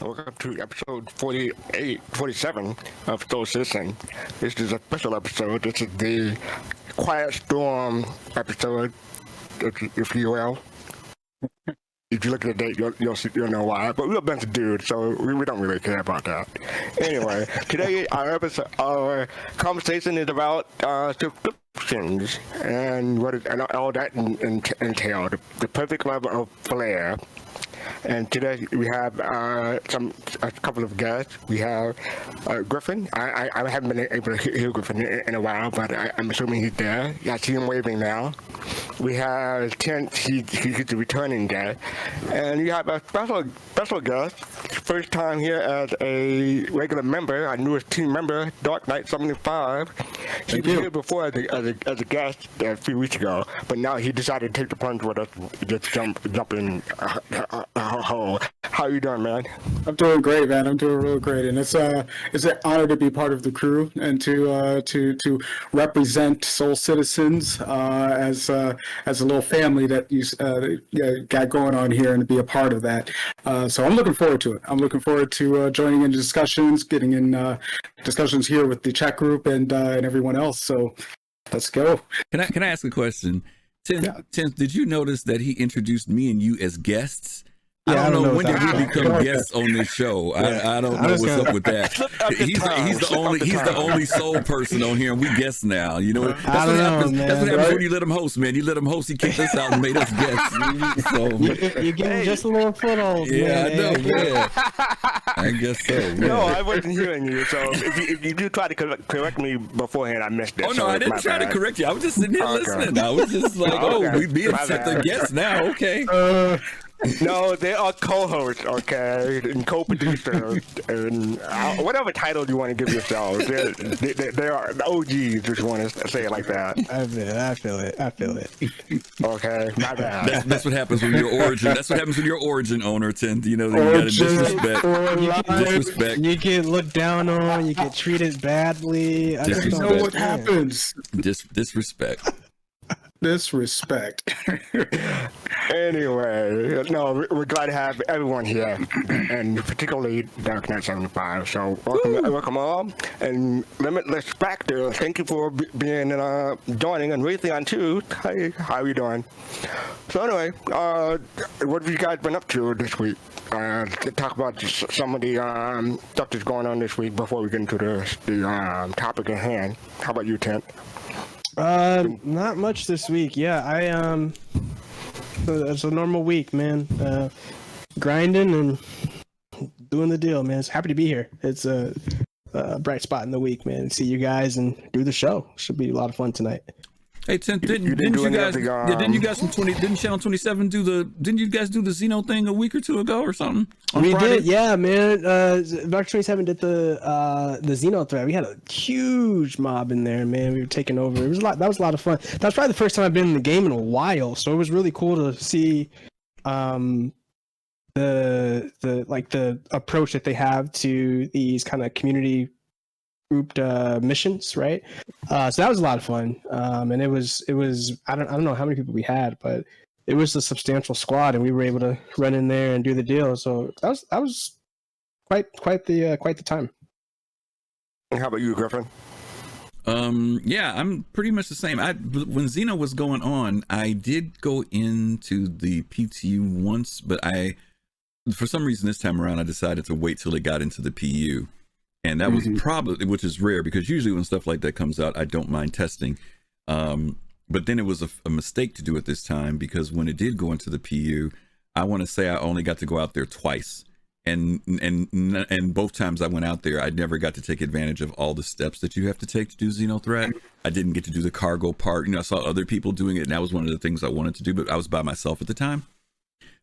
Welcome to episode 47 of Soul Citizen. This is a special episode. This is the Quiet Storm episode, if you will. If you look at the date, you'll know why. But we're a bunch of dudes, so we don't really care about that. Anyway, today our conversation is about subscriptions and all that entailed. The perfect level of Flair. And today we have a couple of guests. We have Griffin. I haven't been able to hear Griffin in a while, but I'm assuming he's there. Yeah, I see him waving now. We have Tenth. He's the returning guest. And you have a special guest. First time here as a regular member, our newest team member, Dark Knight 75. He was here before as a guest a few weeks ago, but now he decided to take the plunge with us, just jump in. How you doing, man? I'm doing great, man. I'm doing real great, and it's an honor to be part of the crew and to represent Soul Citizens as a little family that you got going on here, and to be a part of that. So I'm looking forward to it. I'm looking forward to joining in discussions, getting in discussions here with the chat group and everyone else. So let's go. Can I ask a question? Tim, did you notice that he introduced me and you as guests? I don't know when did we become guests on this show. I don't know what's up with that. He's the only soul person on here, and we guests now. You know, that's what happens when you let him host, man. You let him host, he kicked us out and made us guests. So you're getting just a little foothold. Yeah, man. I know. Yeah, I guess so. Man. No, I wasn't hearing you. So if you do try to correct me beforehand, I missed it. Oh no, I didn't try to correct you. I was just sitting here listening. I was just like, we being the guests now. Okay. No, they are co-hosts, okay, and co-producers, and whatever title you want to give yourselves. They are the OGs, just want to say it like that. I feel it. Okay, my bad. That's what happens when you're origin. That's what happens when you're origin owner, Tim. You know, you got to disrespect. You get looked down on. You get treated badly. You know what happens. Disrespect. Disrespect. Anyway, no, we're glad to have everyone here, and particularly Dark Knight 75. So welcome all, and Limitless Factor. Thank you for being joining, and Raytheon too. Hey, how are you doing? So anyway, what have you guys been up to this week? To talk about some of the stuff that's going on this week before we get into the topic at hand. How about you, Tent? Not much this week. Yeah, it's a normal week, man. Grinding and doing the deal, man. It's happy to be here. It's a bright spot in the week, man. See you guys and do the show. Should be a lot of fun tonight. Hey, Tim, didn't you guys from Channel 27 didn't you guys do the Xeno thing a week or two ago or something? We did, yeah, man. Dark 27 did the Xeno thread. We had a huge mob in there, man. We were taking over. It was that was a lot of fun. That was probably the first time I've been in the game in a while, so it was really cool to see the approach that they have to these kind of community grouped missions, right? So that was a lot of fun, and it was I don't know how many people we had, but it was a substantial squad, and we were able to run in there and do the deal. So that was quite the time. And how about you, Griffin? Yeah, I'm pretty much the same. When Xeno was going on, I did go into the PTU once, but for some reason this time around I decided to wait till it got into the PU. And that was probably, which is rare because usually when stuff like that comes out, I don't mind testing. But then it was a mistake to do it this time because when it did go into the PU, I want to say I only got to go out there twice. And both times I went out there, I never got to take advantage of all the steps that you have to take to do Xenothreat. I didn't get to do the cargo part. You know, I saw other people doing it, and that was one of the things I wanted to do, but I was by myself at the time.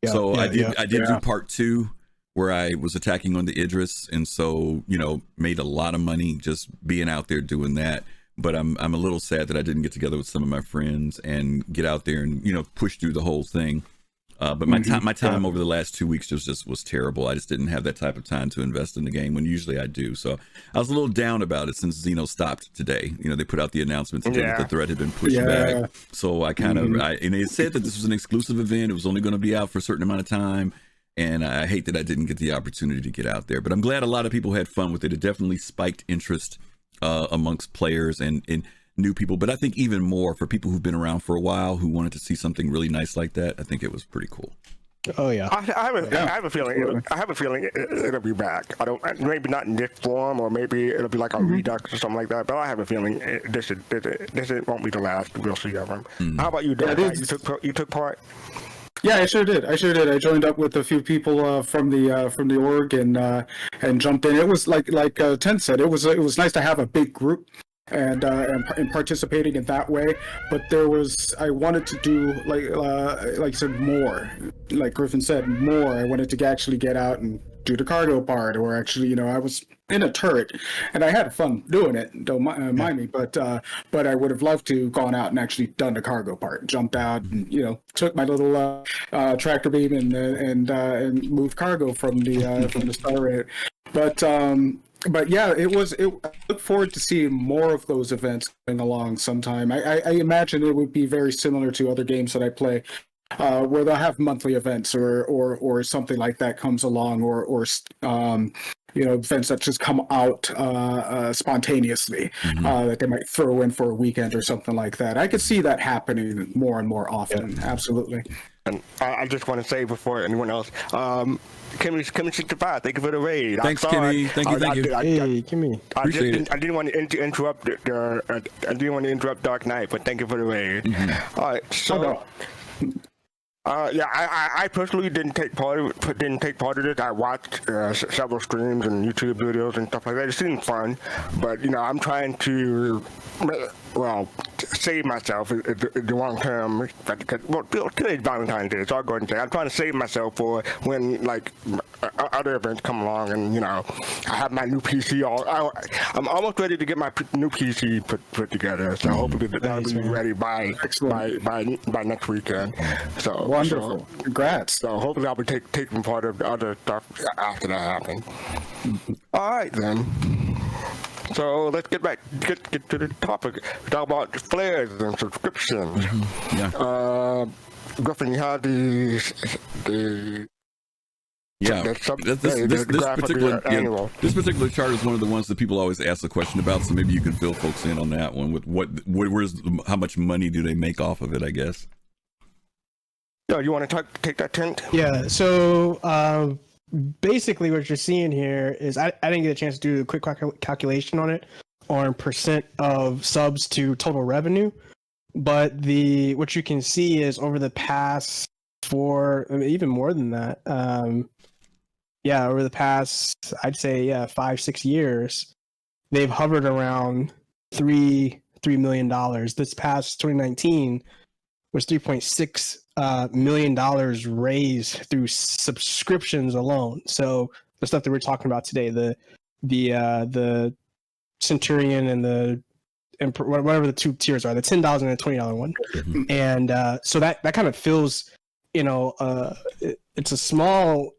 I did do part 2. Where I was attacking on the Idris, and so, you know, made a lot of money just being out there doing that. But I'm a little sad that I didn't get together with some of my friends and get out there and, you know, push through the whole thing. But my time over the last 2 weeks was terrible. I just didn't have that type of time to invest in the game when usually I do. So I was a little down about it since Xeno stopped today. You know, they put out the announcement today that the threat had been pushed back. So I kind of, and they said that this was an exclusive event. It was only going to be out for a certain amount of time. And I hate that I didn't get the opportunity to get out there, but I'm glad a lot of people had fun with it. It definitely spiked interest amongst players and new people. But I think even more for people who've been around for a while who wanted to see something really nice like that. I think it was pretty cool. Oh yeah. I have a feeling. I have a feeling it'll be back. I don't. Maybe not in this form, or maybe it'll be like a redux or something like that. But I have a feeling this won't be the last we'll see of them. How about you, Dan? You took part. Yeah, I sure did. I joined up with a few people from the org and jumped in. It was like Tenth said. It was nice to have a big group and participating in that way. But I wanted to do like you said, more. Like Griffin said, more. I wanted to actually get out and do the cargo part, or actually, I was in a turret, and I had fun doing it. Don't mind me, but I would have loved to gone out and actually done the cargo part, jumped out, and took my little tractor beam and moved cargo from the star raid. But yeah, I look forward to seeing more of those events going along sometime. I imagine it would be very similar to other games that I play. Where they'll have monthly events or something like that comes along, or events that just come out spontaneously that they might throw in for a weekend or something like that. I could see that happening more and more often. Yeah. Absolutely. And I just want to say before anyone else, Kimmy65, thank you for the raid. Thanks, Kimmy. Thank you. Hey, Kimmy. I didn't want to interrupt I didn't want to interrupt Dark Knight, but thank you for the raid. All right, so. I personally didn't take part of it. I watched several streams and YouTube videos and stuff like that. It seemed fun, but I'm trying to save myself in the long term. Today's Valentine's Day, so I'll go ahead and say I'm trying to save myself for when other events come along, and I have my new PC. I'm almost ready to get my new PC put together. So hopefully that'll be ready by next weekend. So wonderful, congrats. So hopefully I'll be taking part of the other stuff after that happens. All right then. So let's get to the topic. Talk about flares and subscriptions. Yeah. Griffin, you have the this particular chart is one of the ones that people always ask the question about. So maybe you can fill folks in on that one with how much money do they make off of it? I guess. Yo, you want to take that tent? Yeah. So basically, what you're seeing here is I didn't get a chance to do a quick calculation on it on percent of subs to total revenue, but what you can see is over the past even more than that. Over the past, I'd say 5-6 years, they've hovered around $3 million. This past 2019 was $3.6 million raised through subscriptions alone. So the stuff that we're talking about today, the Centurion and whatever the two tiers are, the $10 and the $20 one, and so that kind of feels, it's a small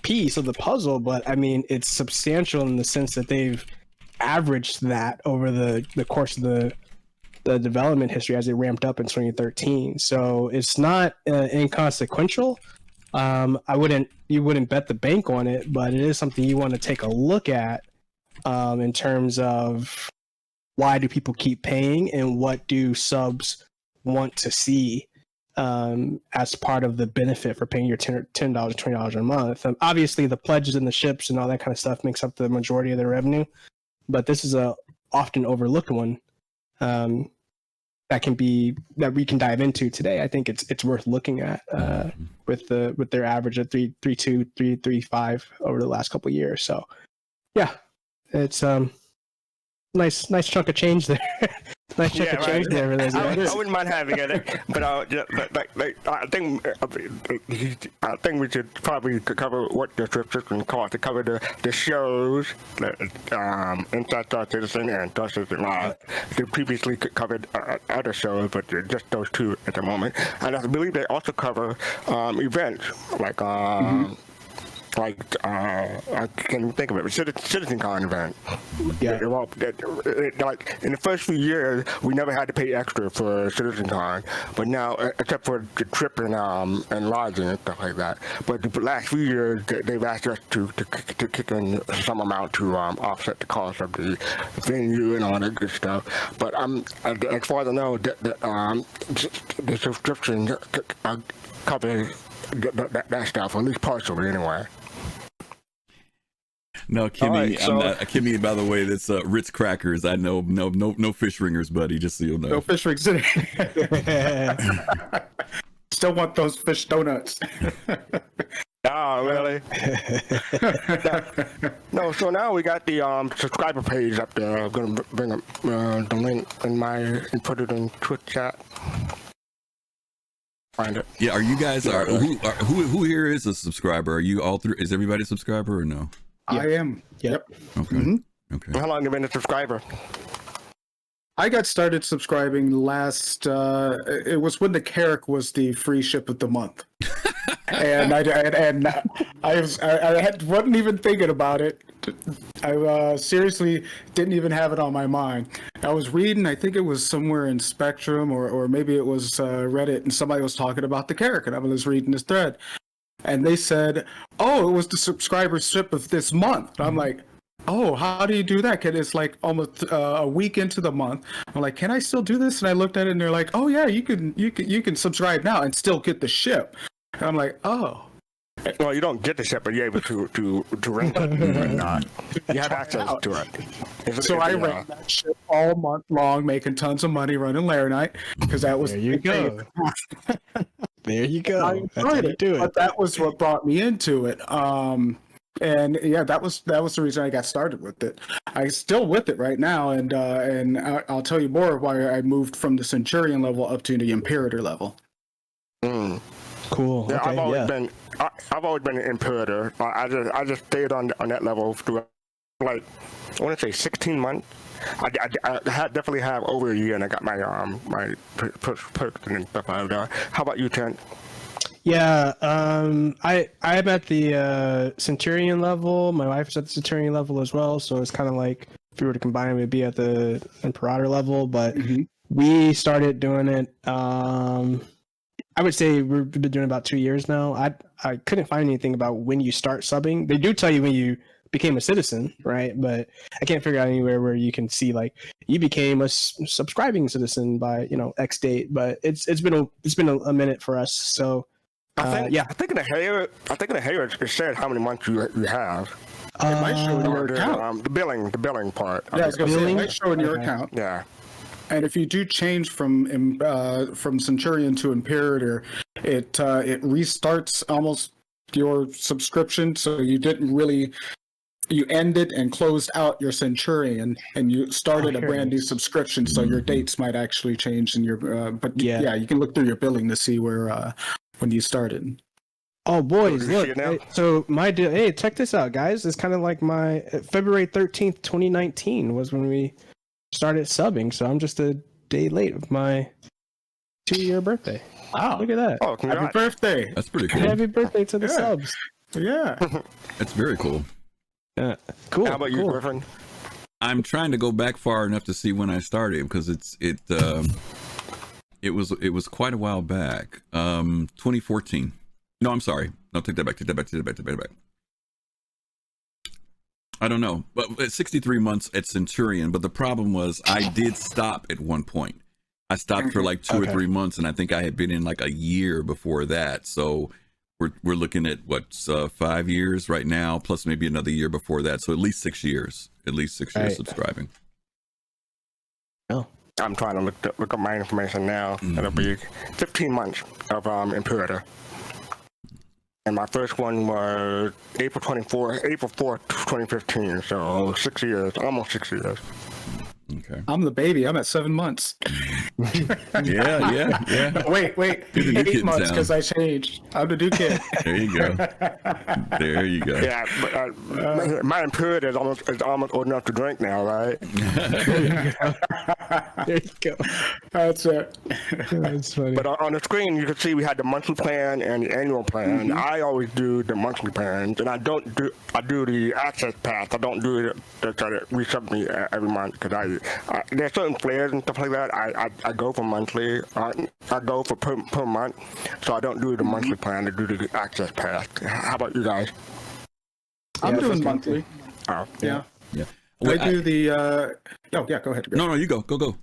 piece of the puzzle, but I mean it's substantial in the sense that they've averaged that over the course of the development history as it ramped up in 2013. So it's not inconsequential. You wouldn't bet the bank on it, but it is something you want to take a look at in terms of why do people keep paying and what do subs want to see as part of the benefit for paying your $10, $20 a month. Obviously, the pledges and the ships and all that kind of stuff makes up the majority of their revenue, but this is a often overlooked one that we can dive into today. I think it's worth looking at with their average of 3.2, 3.35 over the last couple of years. So yeah, it's nice chunk of change there. Nice chunk of change there for those guys. I wouldn't mind having it, but I think we should probably cover what the subscription costs to cover the shows, Inside Star Citizen and Star Citizen Live. They previously covered other shows, but just those two at the moment. And I believe they also cover events like I can't even think of it. CitizenCon event. Yeah. Like in the first few years, we never had to pay extra for CitizenCon, but now, except for the trip and lodging and stuff like that. But the last few years, they've asked us to kick in some amount to offset the cost of the venue and all that good stuff. But as far as I know, the subscription covers that stuff, or at least partially anyway. No, Kimmy, right, so, I'm not. Kimmy, by the way, that's Ritz crackers. I know, no fish ringers, buddy. Just so you know. No fish rings. Still want those fish donuts. Oh, really? No, so now we got the subscriber page up there. I'm going to bring up the link and put it in Twitch chat. Find it. Yeah, are you guys who here is a subscriber? Are you all through? Is everybody a subscriber or no? I am. Yep. Okay. Mm-hmm. Okay. How long have you been a subscriber? I got started subscribing last. It was when the Carrick was the free ship of the month, and I wasn't even thinking about it. I seriously didn't even have it on my mind. I was reading. I think it was somewhere in Spectrum or maybe it was Reddit, and somebody was talking about the Carrick, and I was reading this thread, and they said, "Oh, it was the subscriber ship of this month." And I'm like, "Oh, how do you do that?" Cause it's like almost a week into the month. I'm like, "Can I still do this?" And I looked at it, and they're like, "Oh yeah, you can subscribe now and still get the ship." And I'm like, "Oh." Well, you don't get the ship, but you're able to rent it. You have access to it. So I ran that ship all month long, making tons of money running Laranite, because that was There you go. There you go. That's how you do it. But that was what brought me into it. And yeah, that was the reason I got started with it. I'm still with it right now, and I'll tell you more why I moved from the Centurion level up to the Imperator level. Mm. Cool. Yeah, Okay, I've always been an Imperator. I just stayed on that level through, like, I want to say 16 months. I definitely have over a year, and I got my my perks and stuff like that. How about you, Tent? Yeah, I'm at the Centurion level. My wife is at the Centurion level as well, so it's kind of like if we were to combine, we'd be at the Imperator level. But we started doing it. I would say we've been doing it about 2 years now. I couldn't find anything about when you start subbing. They do tell you when you became a citizen, right? But I can't figure out anywhere where you can see like you became a subscribing citizen by X date. But it's been a minute for us. So. I think in the hair it said how many months you have. It might show in your account. The billing part. Yeah, I was gonna say it might show in your account. Yeah. And if you do change from Centurion to Imperator, it restarts almost your subscription. So you didn't really. You ended and closed out your Centurion, and you started a brand new subscription. So your dates might actually change in your. But yeah, you can look through your billing to see where when you started. Oh boys, look! So my deal. Hey, check this out, guys. It's kind of like my February 13th, 2019 was when we started subbing. So I'm just a day late of my 2-year birthday. Wow! Look at that! Oh, happy birthday! That's pretty cool. Happy birthday to the subs! Yeah, that's very cool. Yeah, cool. How about you, Griffin? I'm trying to go back far enough to see when I started because it was quite a while back. 2014. No, I'm sorry. No, take that back. I don't know. But 63 months at Centurion. But the problem was I did stop at one point. I stopped for like 2 or 3 months, and I think I had been in like a year before that. So we're looking at 5 years right now, plus maybe another year before that. So at least 6 years. At least 6 years subscribing. Oh. I'm trying to look up my information now. It'll be 15 months of Imperator. And my first one was April 4th, 2015. So 6 years, almost 6 years. Okay. Okay. I'm the baby. I'm at 7 months. Yeah. Wait. You're the new kid 8 in months town. because I changed. I'm the new kid. There you go. Yeah, but my imperial is almost old enough to drink now, right? There you go. That's it. That's funny. But on the screen, you can see we had the monthly plan and the annual plan. I always do the monthly plans, and I do the access pass. I don't do it to try to resub me every month because there's certain flares and stuff like that. I go for monthly. I go for per month, so I don't do the monthly plan. I do the access pass. How about you guys? I'm doing monthly. Oh, Yeah. Yeah. I do the. Oh, yeah. Go ahead. No, you go. Go.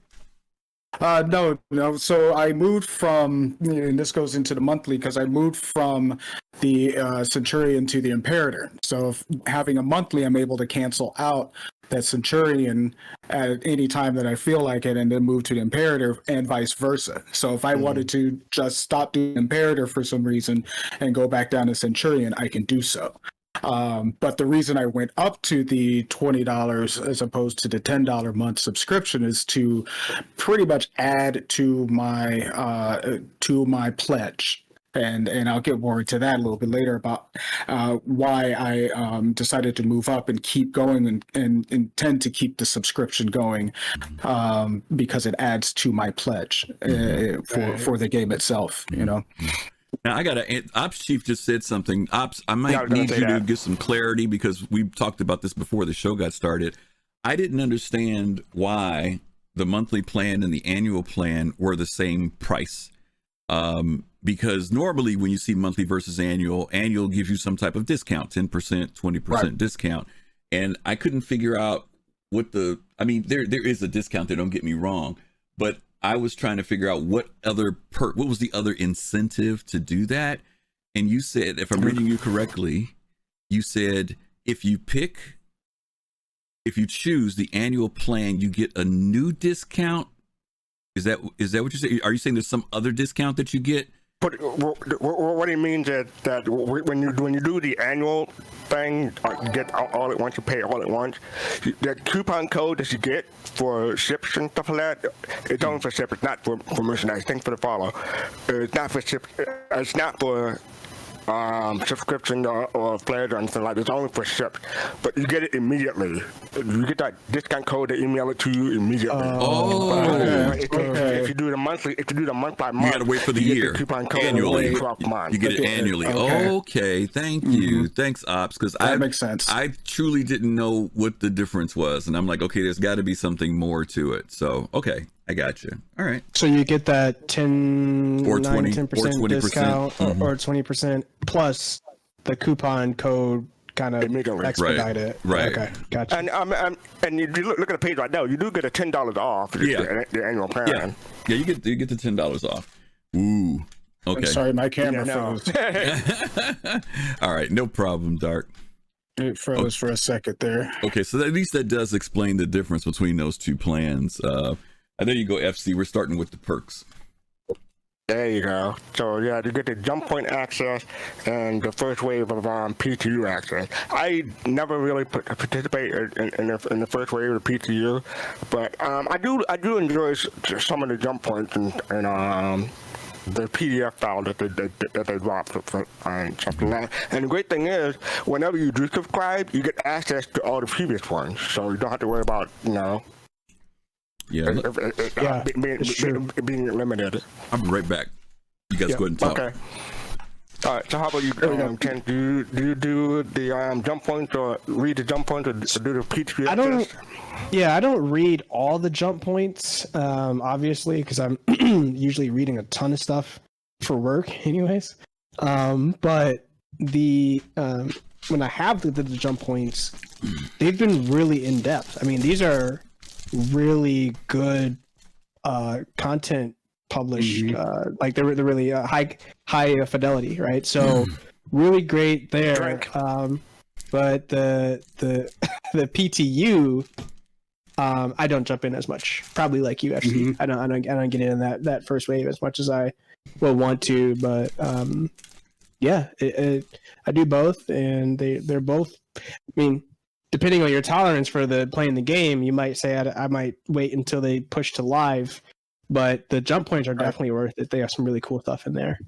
No. So I moved from, and this goes into the monthly because I moved from the Centurion to the Imperator. So having a monthly, I'm able to cancel out that Centurion at any time that I feel like it, and then move to the Imperator, and vice versa. So if I wanted to just stop doing Imperator for some reason and go back down to Centurion, I can do so. But the reason I went up to the $20 as opposed to the $10 month subscription is to pretty much add to my pledge. And I'll get more into that a little bit later about why I decided to move up and keep going and intend to keep the subscription going because it adds to my pledge for the game itself, Now I got Ops Chief just said something. Ops, I might need you to get some clarity because we talked about this before the show got started. I didn't understand why the monthly plan and the annual plan were the same price. Because normally when you see monthly versus annual gives you some type of discount, 10%, 20% discount. And I couldn't figure out what there is a discount there, don't get me wrong, but I was trying to figure out what was the other incentive to do that. And you said, if I'm reading you correctly, you said, if you choose the annual plan, you get a new discount. Is that what you're saying? Are you saying there's some other discount that you get? But what it means is that when you do the annual thing, you get all at once, you pay all at once. The coupon code that you get for ships and stuff like that, it's only for ships. It's not for merchandise. Thanks for the follow. It's not for ships. It's not for subscription or Flair or anything like that. It's only for ships, but you get it immediately. You get that discount code, they email it to you immediately. If you do the month by month, you gotta wait for the year. The coupon code annually, 12 months. you get it annually. Okay, thank you, thanks Ops, because that makes sense. I truly didn't know what the difference was, and I'm like, okay, there's got to be something more to it. So okay, I got you. All right. So you get that 10% or 10% discount or 20% plus the coupon code kind of expedite it. Right. Okay, gotcha. And you look at the page right now, you do get a $10 off the annual plan. Yeah, you get the $10 off. Ooh. Okay. I'm sorry, my camera froze. All right, no problem, Dark. It froze for a second there. Okay, so at least that does explain the difference between those two plans. There you go, FC. We're starting with the perks. There you go. So yeah, you get the jump point access and the first wave of PTU access. I never really participate in the first wave of the PTU, but I do enjoy some of the jump points and the PDF file that they dropped and something like that. And the great thing is, whenever you do subscribe, you get access to all the previous ones, so you don't have to worry about being limited. I'll be right back. You guys go ahead and talk. Okay. All right. So how about you, Ken? Do you do the jump points or read the jump points or do the PTP? I don't read all the jump points, obviously, because I'm usually reading a ton of stuff for work, anyways. But when I have the jump points, they've been really in depth. I mean, these are really good content published, like they're really high fidelity, right? So really great there. But the PTU, I don't jump in as much, probably like you actually. I don't get in that first wave as much as I will want to, but I do both, and they're both. I mean, depending on your tolerance for playing the game, you might say I might wait until they push to live. But the jump points are definitely worth it. They have some really cool stuff in there.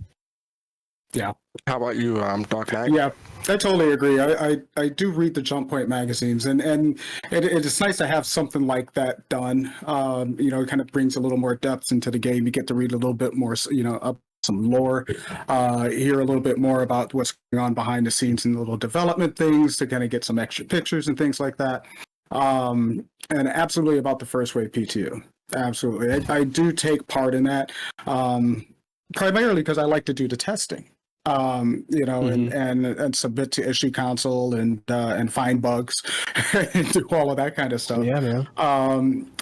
Yeah. How about you, Dark Knight? Yeah, I totally agree. I do read the Jump Point magazines, and it's nice to have something like that done. It kind of brings a little more depth into the game. You get to read a little bit more, up some lore, hear a little bit more about what's going on behind the scenes and little development things to kind of get some extra pictures and things like that. And absolutely about the first wave PTU. Absolutely. I do take part in that, primarily because I like to do the testing. And submit to issue council and find bugs and do all of that kind of stuff. Yeah, man.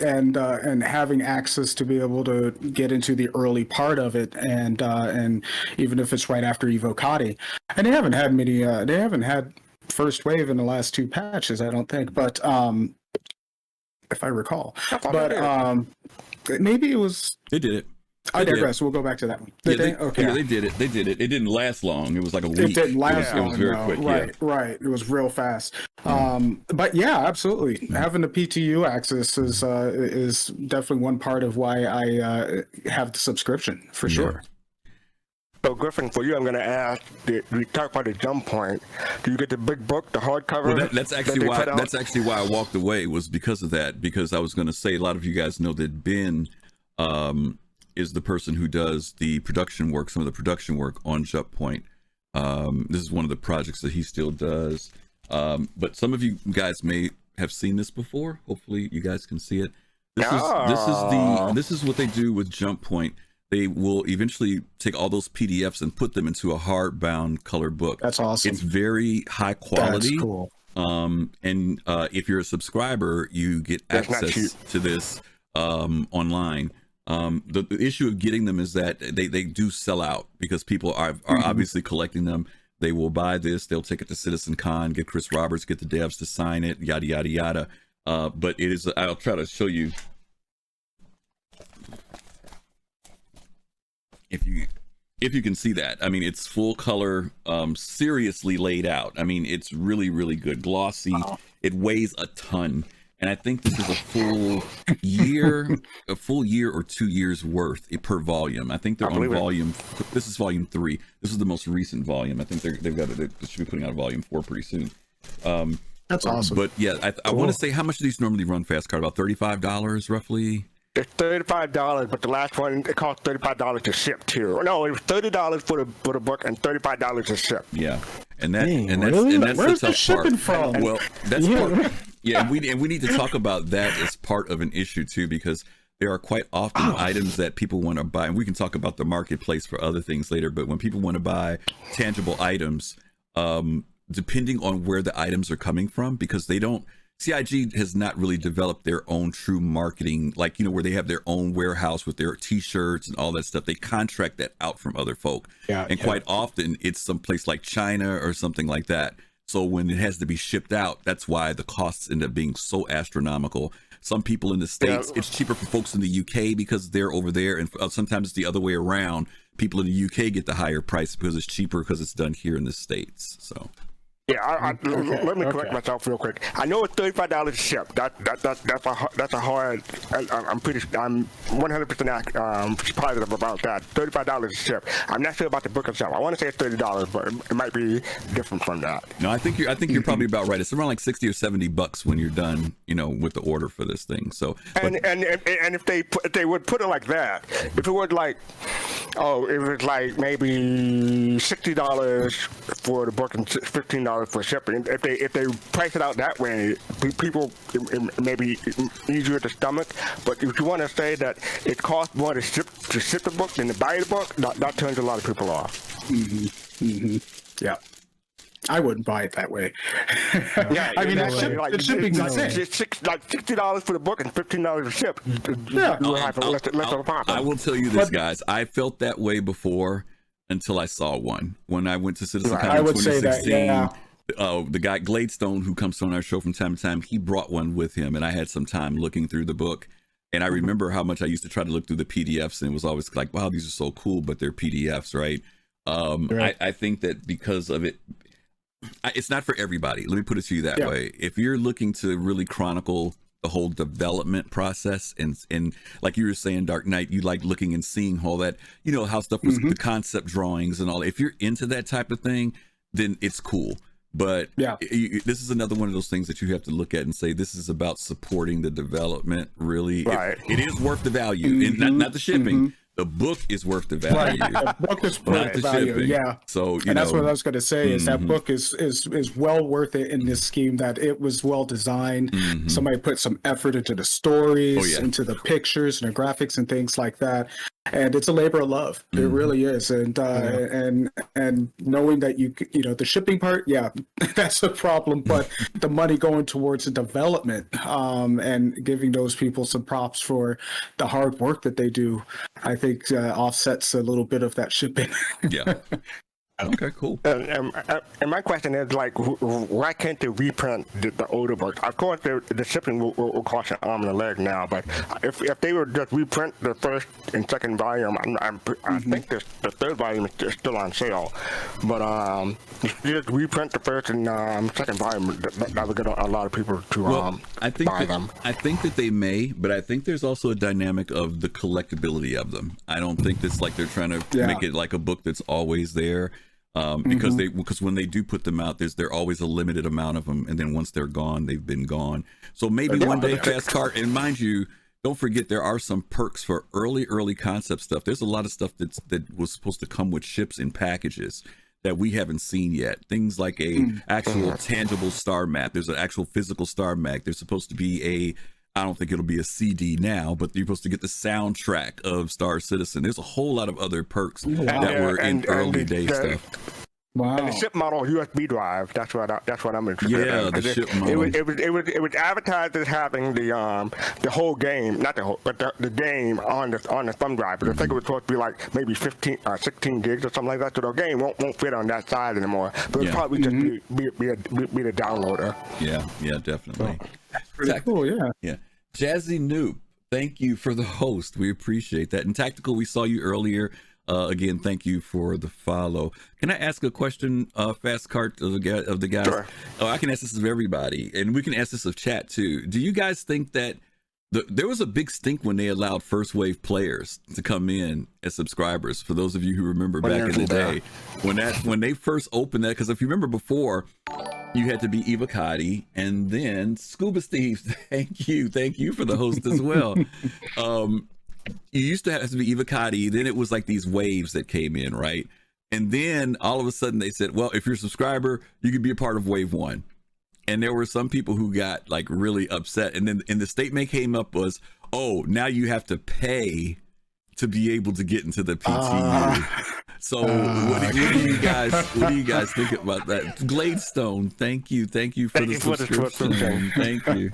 And having access to be able to get into the early part of it, and even if it's right after Evocati, and they haven't had first wave in the last 2 patches, I don't think, but if I recall, but maybe it was. They did it. I digress. We'll go back to that one. They did it. It didn't last long. It was like a week. It didn't last long. It was very quick. Right. It was real fast. But yeah, absolutely. Having the PTU access is definitely one part of why I have the subscription for sure. So Griffin, for you, I'm going to ask. We talk about the Jump Point. Do you get the big book, the hardcover? Well, that's actually why. That's actually why I walked away. Was because of that. Because I was going to say, a lot of you guys know that Ben is the person who does the production work, some of the production work on Jump Point. This is one of the projects that he still does. But some of you guys may have seen this before. Hopefully you guys can see it. This is what they do with Jump Point. They will eventually take all those PDFs and put them into a hardbound color book. That's awesome. It's very high quality. That's cool. And if you're a subscriber, you get access to this online. The issue of getting them is that they do sell out because people are obviously collecting them. They will buy this, they'll take it to CitizenCon, get Chris Roberts, get the devs to sign it, yada yada yada. But it is, I'll try to show you if you can see that. I mean, it's full color, seriously laid out. I mean, it's really, really good, glossy. It weighs a ton. And I think this is a full year or 2 years worth per volume. I think they're on volume. This is volume 3. This is the most recent volume. I think they should be putting out volume 4 pretty soon. That's awesome. But yeah, I want to say, how much do these normally run fastcart? About $35 roughly. It's $35, but the last one it cost $35 to ship too. No, it was $30 for the book and $35 to ship. Yeah, and that's where's the shipping from? Well, that's part. Yeah, and we need to talk about that as part of an issue too, because there are quite often items that people want to buy, and we can talk about the marketplace for other things later. But when people want to buy tangible items, depending on where the items are coming from, because they don't. CIG has not really developed their own true marketing, like, where they have their own warehouse with their t-shirts and all that stuff. They contract that out from other folk. Quite often it's someplace like China or something like that. So when it has to be shipped out, that's why the costs end up being so astronomical. Some people in the States, it's cheaper for folks in the UK because they're over there. And sometimes it's the other way around. People in the UK get the higher price because it's cheaper because it's done here in the States. So. Yeah, let me correct myself real quick. I know it's $35 to ship. That's a hard. I'm 100% positive about that. $35 to ship. I'm not sure about the book itself. I want to say it's $30, but it might be different from that. No, I think you're probably about right. It's around like $60 or $70 when you're done, with the order for this thing. So and if they would put it like that, if it was like, it was like maybe $60 for the book and $15 for shipping. If they price it out that way, people, it may be easier to stomach. But if you want to say that it costs more to ship the book than to buy the book, that turns a lot of people off. Yeah. I wouldn't buy it that way. Yeah, I mean, the shipping's insane. It's like $60 for the book and $15 to ship. Yeah. I will tell you this, guys. I felt that way before until I saw one. When I went to CitizenCon in 2016, the guy Gladestone, who comes on our show from time to time, he brought one with him, and I had some time looking through the book. And I remember how much I used to try to look through the PDFs, and it was always like, wow, these are so cool, but they're PDFs, right? I think that because of it, it's not for everybody. Let me put it to you that Yeah. way. If you're looking to really chronicle the whole development process, and like you were saying, Dark Knight, you like looking and seeing all that, you know, how stuff was, the concept drawings and all. If you're into that type of thing, then it's cool. But this is another one of those things that you have to look at and say, this is about supporting the development. Really, Right. it is worth the value, and not the shipping. The book is worth the value. The book is Not worth the the value. shipping. Yeah. So, And that's what I was going to say is that book is well worth it in this scheme, that it was well designed. Somebody put some effort into the stories, into the pictures and the graphics and things like that. And it's a labor of love. It really is. And and knowing that you know, the shipping part, that's a problem. But the money going towards the development and giving those people some props for the hard work that they do, I think offsets a little bit of that shipping. Yeah. Okay, cool. And my question is, like, why can't they reprint the older books? Of course, the shipping will cost an arm and a leg now, but if they would just reprint the first and second volume, I think the third volume is still on sale, but just reprint the first and second volume, that would get a lot of people to buy them. I think that they may, but I think there's also a dynamic of the collectability of them. I don't think it's like they're trying to make it like a book that's always there. Because when they do put them out, there always a limited amount of them, and then once they're gone, they've been gone. So maybe one day fastcart, and mind you, don't forget there are some perks for early concept stuff. There's a lot of stuff that was supposed to come with ships in packages that we haven't seen yet. Things like a actual tangible star map. There's an actual physical star map. There's supposed to be I don't think it'll be a CD now, but you're supposed to get the soundtrack of Star Citizen. There's a whole lot of other perks that were in early day stuff. Wow. And the ship model USB drive, that's what I'm interested in. Yeah, the ship model. It was advertised as having the whole game, not the whole, but the game on the thumb drive. But I think it was supposed to be like maybe 15 or 16 gigs or something like that. So the game won't fit on that side anymore. But it'll probably just be the downloader. Yeah, definitely. Pretty cool, Yeah. Jazzy Noob, thank you for the host. We appreciate that. And Tactical, we saw you earlier. Again, thank you for the follow. Can I ask a question, fastcart of the guys? Sure. Oh, I can ask this of everybody, and we can ask this of chat too. Do you guys think that there was a big stink when they allowed first wave players to come in as subscribers? For those of you who remember back in the day, when they first opened that, because if you remember before, you had to be Evocati and then Scuba Steve. Thank you for the host as well. You used to have to be Evocati, then it was like these waves that came in, right? And then all of a sudden they said, well, if you're a subscriber, you could be a part of wave 1. And there were some people who got like really upset. And then the statement came up was, oh, now you have to pay to be able to get into the PTU. So what do you guys think about that? Gladestone, thank you for the subscription. Thank you.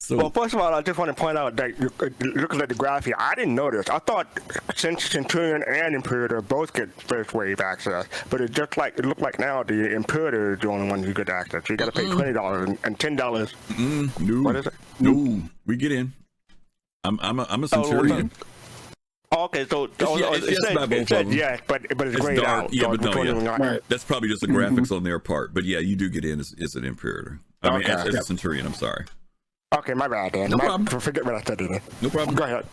So, well, first of all, I just want to point out that looking at the graph here, I didn't notice. I thought Centurion and Imperator both get first wave access, but it looked like now the Imperator is the only one who get access. So you got to pay $20 and $10. No, what is it? No, we get in. I'm a Centurion. Okay, so it said yes, but it's grayed dark. out. Yeah, but no, Right. That's probably just the graphics on their part. But yeah, you do get in as an Imperator. I mean, as a Centurion. I'm sorry. Okay, my bad, Dan. No problem. Forget what I said today. No problem. Go ahead.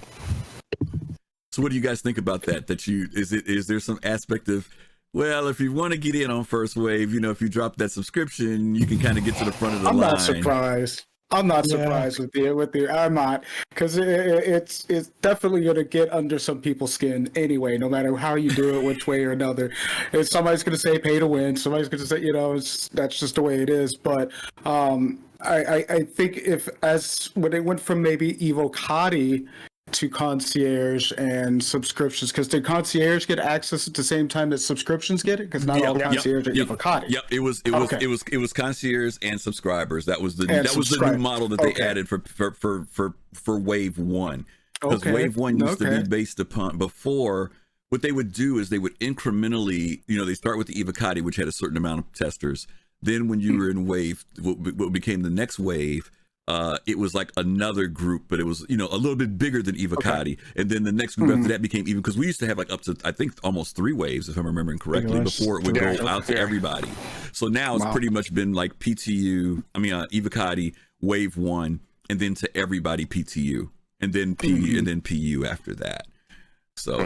So what do you guys think about that? Is there some aspect of, well, if you want to get in on first wave, you know, if you drop that subscription, you can kind of get to the front of the line. I'm not surprised. I'm not surprised with you. I'm not, because it's definitely going to get under some people's skin anyway, no matter how you do it, which way or another. If somebody's going to say pay to win, somebody's going to say, you know, that's just the way it is. But I think when it went from maybe Evocati to concierge and subscriptions, because did concierge get access at the same time that subscriptions get it? Because not all concierge are Evocati. Yep, it was concierge and subscribers. That was the new model that they added for wave 1. Because wave 1 used to be based upon, before, what they would do is they would incrementally, you know, they start with the Evocati, which had a certain amount of testers. Then when you were in wave, what became the next wave, it was like another group, but it was, you know, a little bit bigger than Evocati. And then the next group after that became even, because we used to have like up to, I think, almost 3 waves, if I'm remembering correctly, before it would go out to everybody. So now it's pretty much been like PTU, Evocati, Wave 1, and then to everybody PTU, and then and then PU after that. So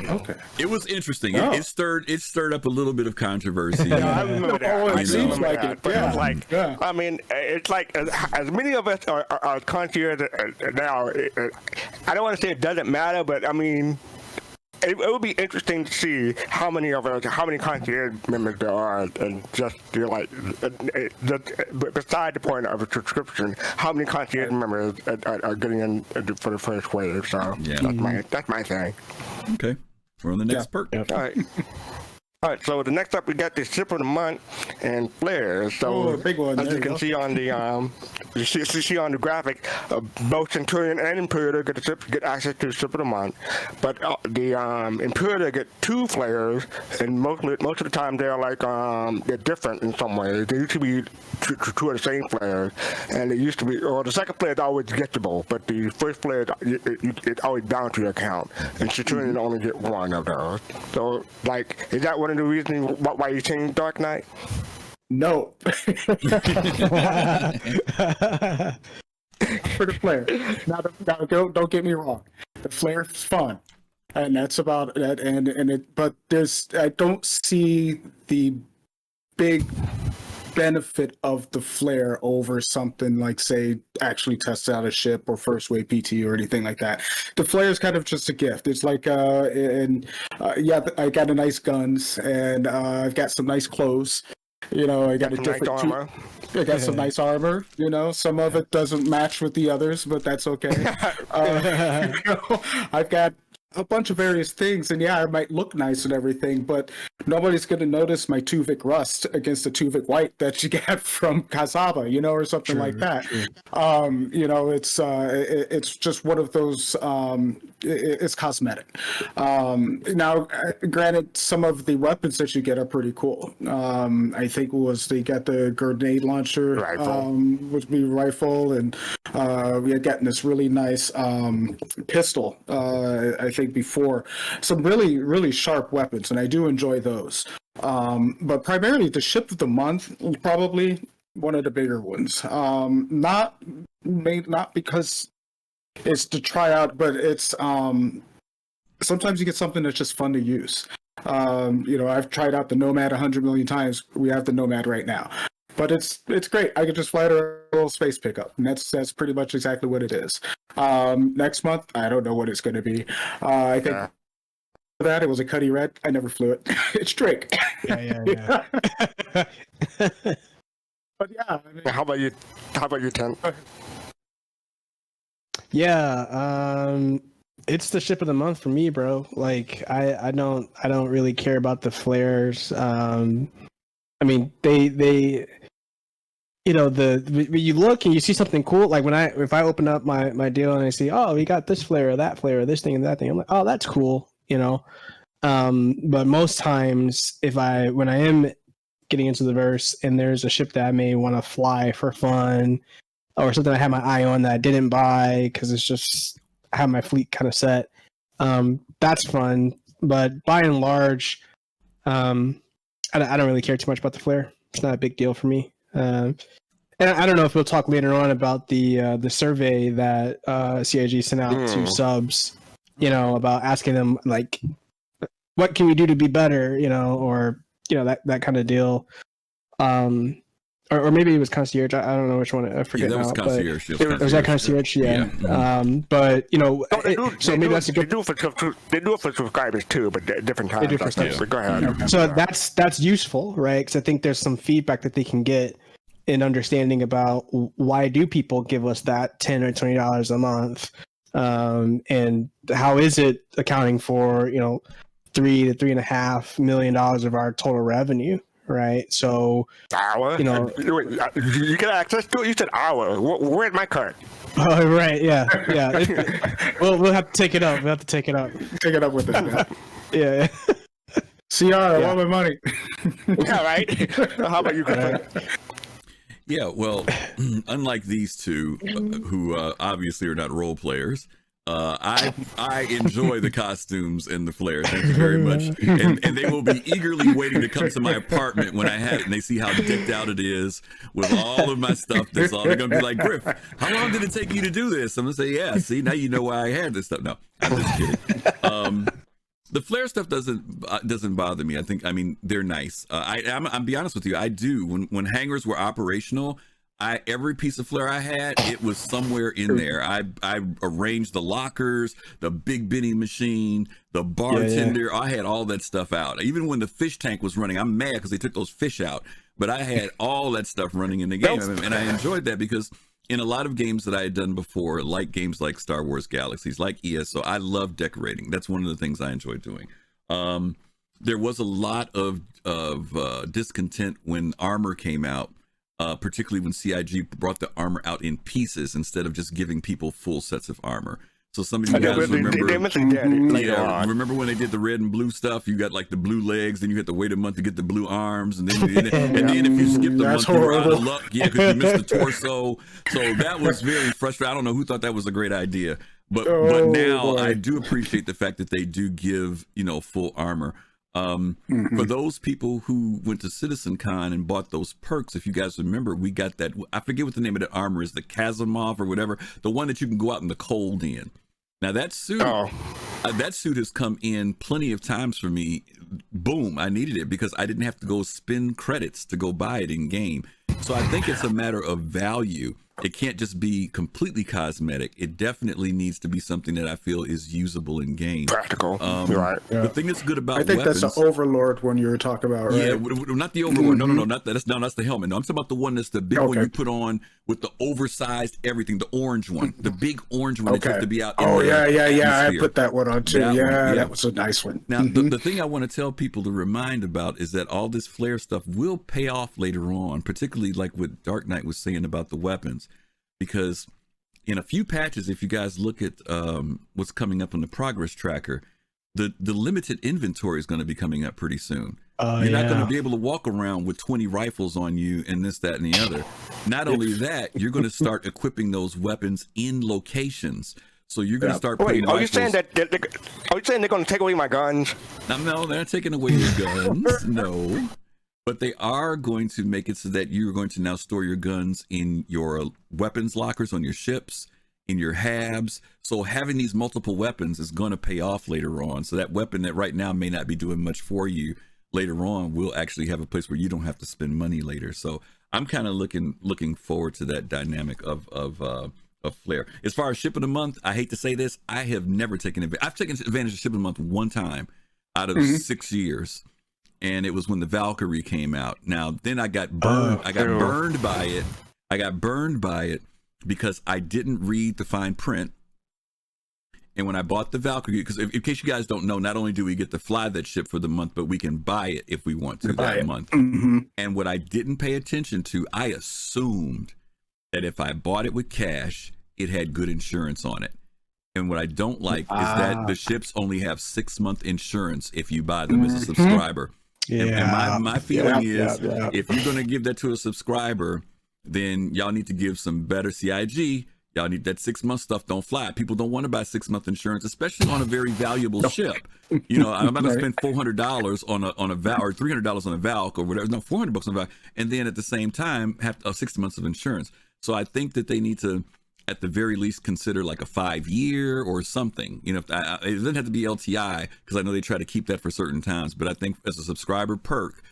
it was interesting. It stirred up a little bit of controversy. I remember that. It seems like it. But Yeah. it's like, I mean, it's like as many of us are concierge now. I don't want to say it doesn't matter, but I mean, it would be interesting to see how many concierge members there are, and just beside the point of a subscription, how many concierge members are getting in for the first wave. So that's my thing. Okay, we're on the next perk. All right, so the next up we got the ship of the month and Flair. So big one. as you can see on the you see on the graphic, both Centurion and Imperator get access to the ship of the month, but the Imperator get 2 Flairs, and most of the time they're like they're different in some ways. They used to be two of the same Flairs, and it used to be, or the second Flair is always gettable, but the first Flair it's always bound to your account, and Centurion only get 1 of those. So like, is that one of the reasons why you changed Dark Knight? No. For the Flair. Now, don't get me wrong. The Flair is fun, and that's about it. But I don't see the big benefit of the Flair over something like, say, actually test out a ship or first wave PT or anything like that. The Flair is kind of just a gift. It's like, I got a nice guns, and I've got some nice clothes. You know, I got a different armor. I got some nice armor. You know, some of it doesn't match with the others, but that's okay. I've got a bunch of various things, and I might look nice and everything, but nobody's going to notice my Tuvik Rust against the Tuvik White that you get from Kazaba, or something like that. It's just one of those. It's cosmetic. Now, granted, some of the weapons that you get are pretty cool. I think they got the grenade launcher, which would be rifle, and we had gotten this really nice pistol. I think before, some really, really sharp weapons, and I do enjoy those. But primarily the ship of the month, probably one of the bigger ones. Not because it's to try out, but it's sometimes you get something that's just fun to use. I've tried out the Nomad 100 million times. We have the Nomad right now. But it's great. I could just fly to a little space pickup, and that's pretty much exactly what it is. Next month, I don't know what it's going to be. I think for that it was a Cuddy Red. I never flew it. It's Drake. Yeah. But How about you, Ten? Yeah, it's the ship of the month for me, bro. Like, I don't really care about the flares. I mean, they you look and you see something cool. Like if I open up my deal and I see, oh, we got this flare or that flare or this thing and that thing, I'm like, oh, that's cool, But most times, when I am getting into the verse and there's a ship that I may want to fly for fun, or something I had my eye on that I didn't buy because it's just I have my fleet kind of set, that's fun. But by and large, I don't really care too much about the flare. It's not a big deal for me. And I don't know if we'll talk later on about the survey that CIG sent out to subs, about asking them like, what can we do to be better, or that kind of deal. Or maybe it was concierge. I don't know which one. I forget. Yeah, that was now, concierge. Was that concierge? Yeah. But so maybe that's a good. They do it for subscribers too, but at different times. They do for subs. So go ahead. Okay. So that's useful, right? Because I think there's some feedback that they can get in understanding about why do people give us that $10 or $20 a month, and how is it accounting for $3 to $3.5 million of our total revenue. Right, so hour. You get access to it. You said hour. Where's my card? Oh, right, yeah. We'll have to take it up. Take it up with us. Yeah. CR, I want my money. Yeah, right. How about you, Griffin? Yeah, well, unlike these two, who obviously are not role players, I enjoy the costumes and the flair. Thank you very much. And they will be eagerly waiting to come to my apartment when I have it and they see how decked out it is with all of my stuff. That's all they're gonna be like, Griff, how long did it take you to do this? I'm gonna say, yeah, see, now you know why I had this stuff. No, I'm just kidding. The Flair stuff doesn't bother me. I mean, they're nice. I'm be honest with you. I do. When hangars were operational, every piece of Flair I had, it was somewhere in there. I arranged the lockers, the big vending machine, the bartender. I had all that stuff out. Even when the fish tank was running, I'm mad because they took those fish out. But I had all that stuff running in the game, and I enjoyed that because in a lot of games that I had done before, like games like Star Wars Galaxies, like ESO, I love decorating. That's one of the things I enjoy doing. There was a lot of discontent when armor came out, particularly when CIG brought the armor out in pieces instead of just giving people full sets of armor. So some of you guys remember when they did the red and blue stuff? You got like the blue legs, then you had to wait a month to get the blue arms, and then if you skipped a month, you were out of luck. Yeah, because you missed the torso. So that was very frustrating. I don't know who thought that was a great idea, but now I do appreciate the fact that they do give full armor. For those people who went to CitizenCon and bought those perks, if you guys remember, we got that. I forget what the name of that armor is, the Kazimov or whatever, the one that you can go out in the cold in. Now that suit has come in plenty of times for me. Boom, I needed it because I didn't have to go spend credits to go buy it in game. So I think it's a matter of value. It can't just be completely cosmetic. It definitely needs to be something that I feel is usable in game. Practical. Right. Yeah. The thing that's good about I think weapons, that's the Overlord one you were talking about, right? Yeah, not the Overlord. No, not that. That's the helmet. No, I'm talking about the one that's the big one you put on with the oversized everything, the orange one, the big orange one that used to be out. I put that one on too. That was a nice one. Now, the thing I want to tell people to remind about is that all this Flair stuff will pay off later on, particularly like what Dark Knight was saying about the weapons. Because in a few patches, if you guys look at what's coming up on the progress tracker, the limited inventory is going to be coming up pretty soon. You're not going to be able to walk around with 20 rifles on you and this, that, and the other. Not only that, you're going to start equipping those weapons in locations. So you're going to start putting Are you saying they're going to take away my guns? No, they're not taking away your guns. No. But they are going to make it so that you're going to now store your guns in your weapons lockers on your ships, in your habs. So having these multiple weapons is going to pay off later on. So that weapon that right now may not be doing much for you later on will actually have a place where you don't have to spend money later. So I'm kind of looking forward to that dynamic of Flair. As far as ship of the month, I hate to say this, I have never taken advantage. I've taken advantage of ship of the month one time out of 6 years. And it was when the Valkyrie came out. Now, then I got burned. I got burned by it. I got burned by it because I didn't read the fine print. And when I bought the Valkyrie, because in case you guys don't know, not only do we get to fly that ship for the month, but we can buy it if we want to that month. And what I didn't pay attention to, I assumed that if I bought it with cash, it had good insurance on it. And what I don't like is that the ships only have 6-month insurance if you buy them as a subscriber. And my feeling is if you're going to give that to a subscriber, then y'all need to give some better CIG. Y'all need that 6-month stuff. Don't fly. People don't want to buy 6-month insurance, especially on a very valuable ship. I'm not going to spend $400 on a Valk or $300 on a Valk or whatever. No, $400 on a Valk. And then at the same time, have 6 months of insurance. So I think that they need to, at the very least, consider like a 5-year or something. It doesn't have to be LTI because I know they try to keep that for certain times. But I think as a subscriber perk,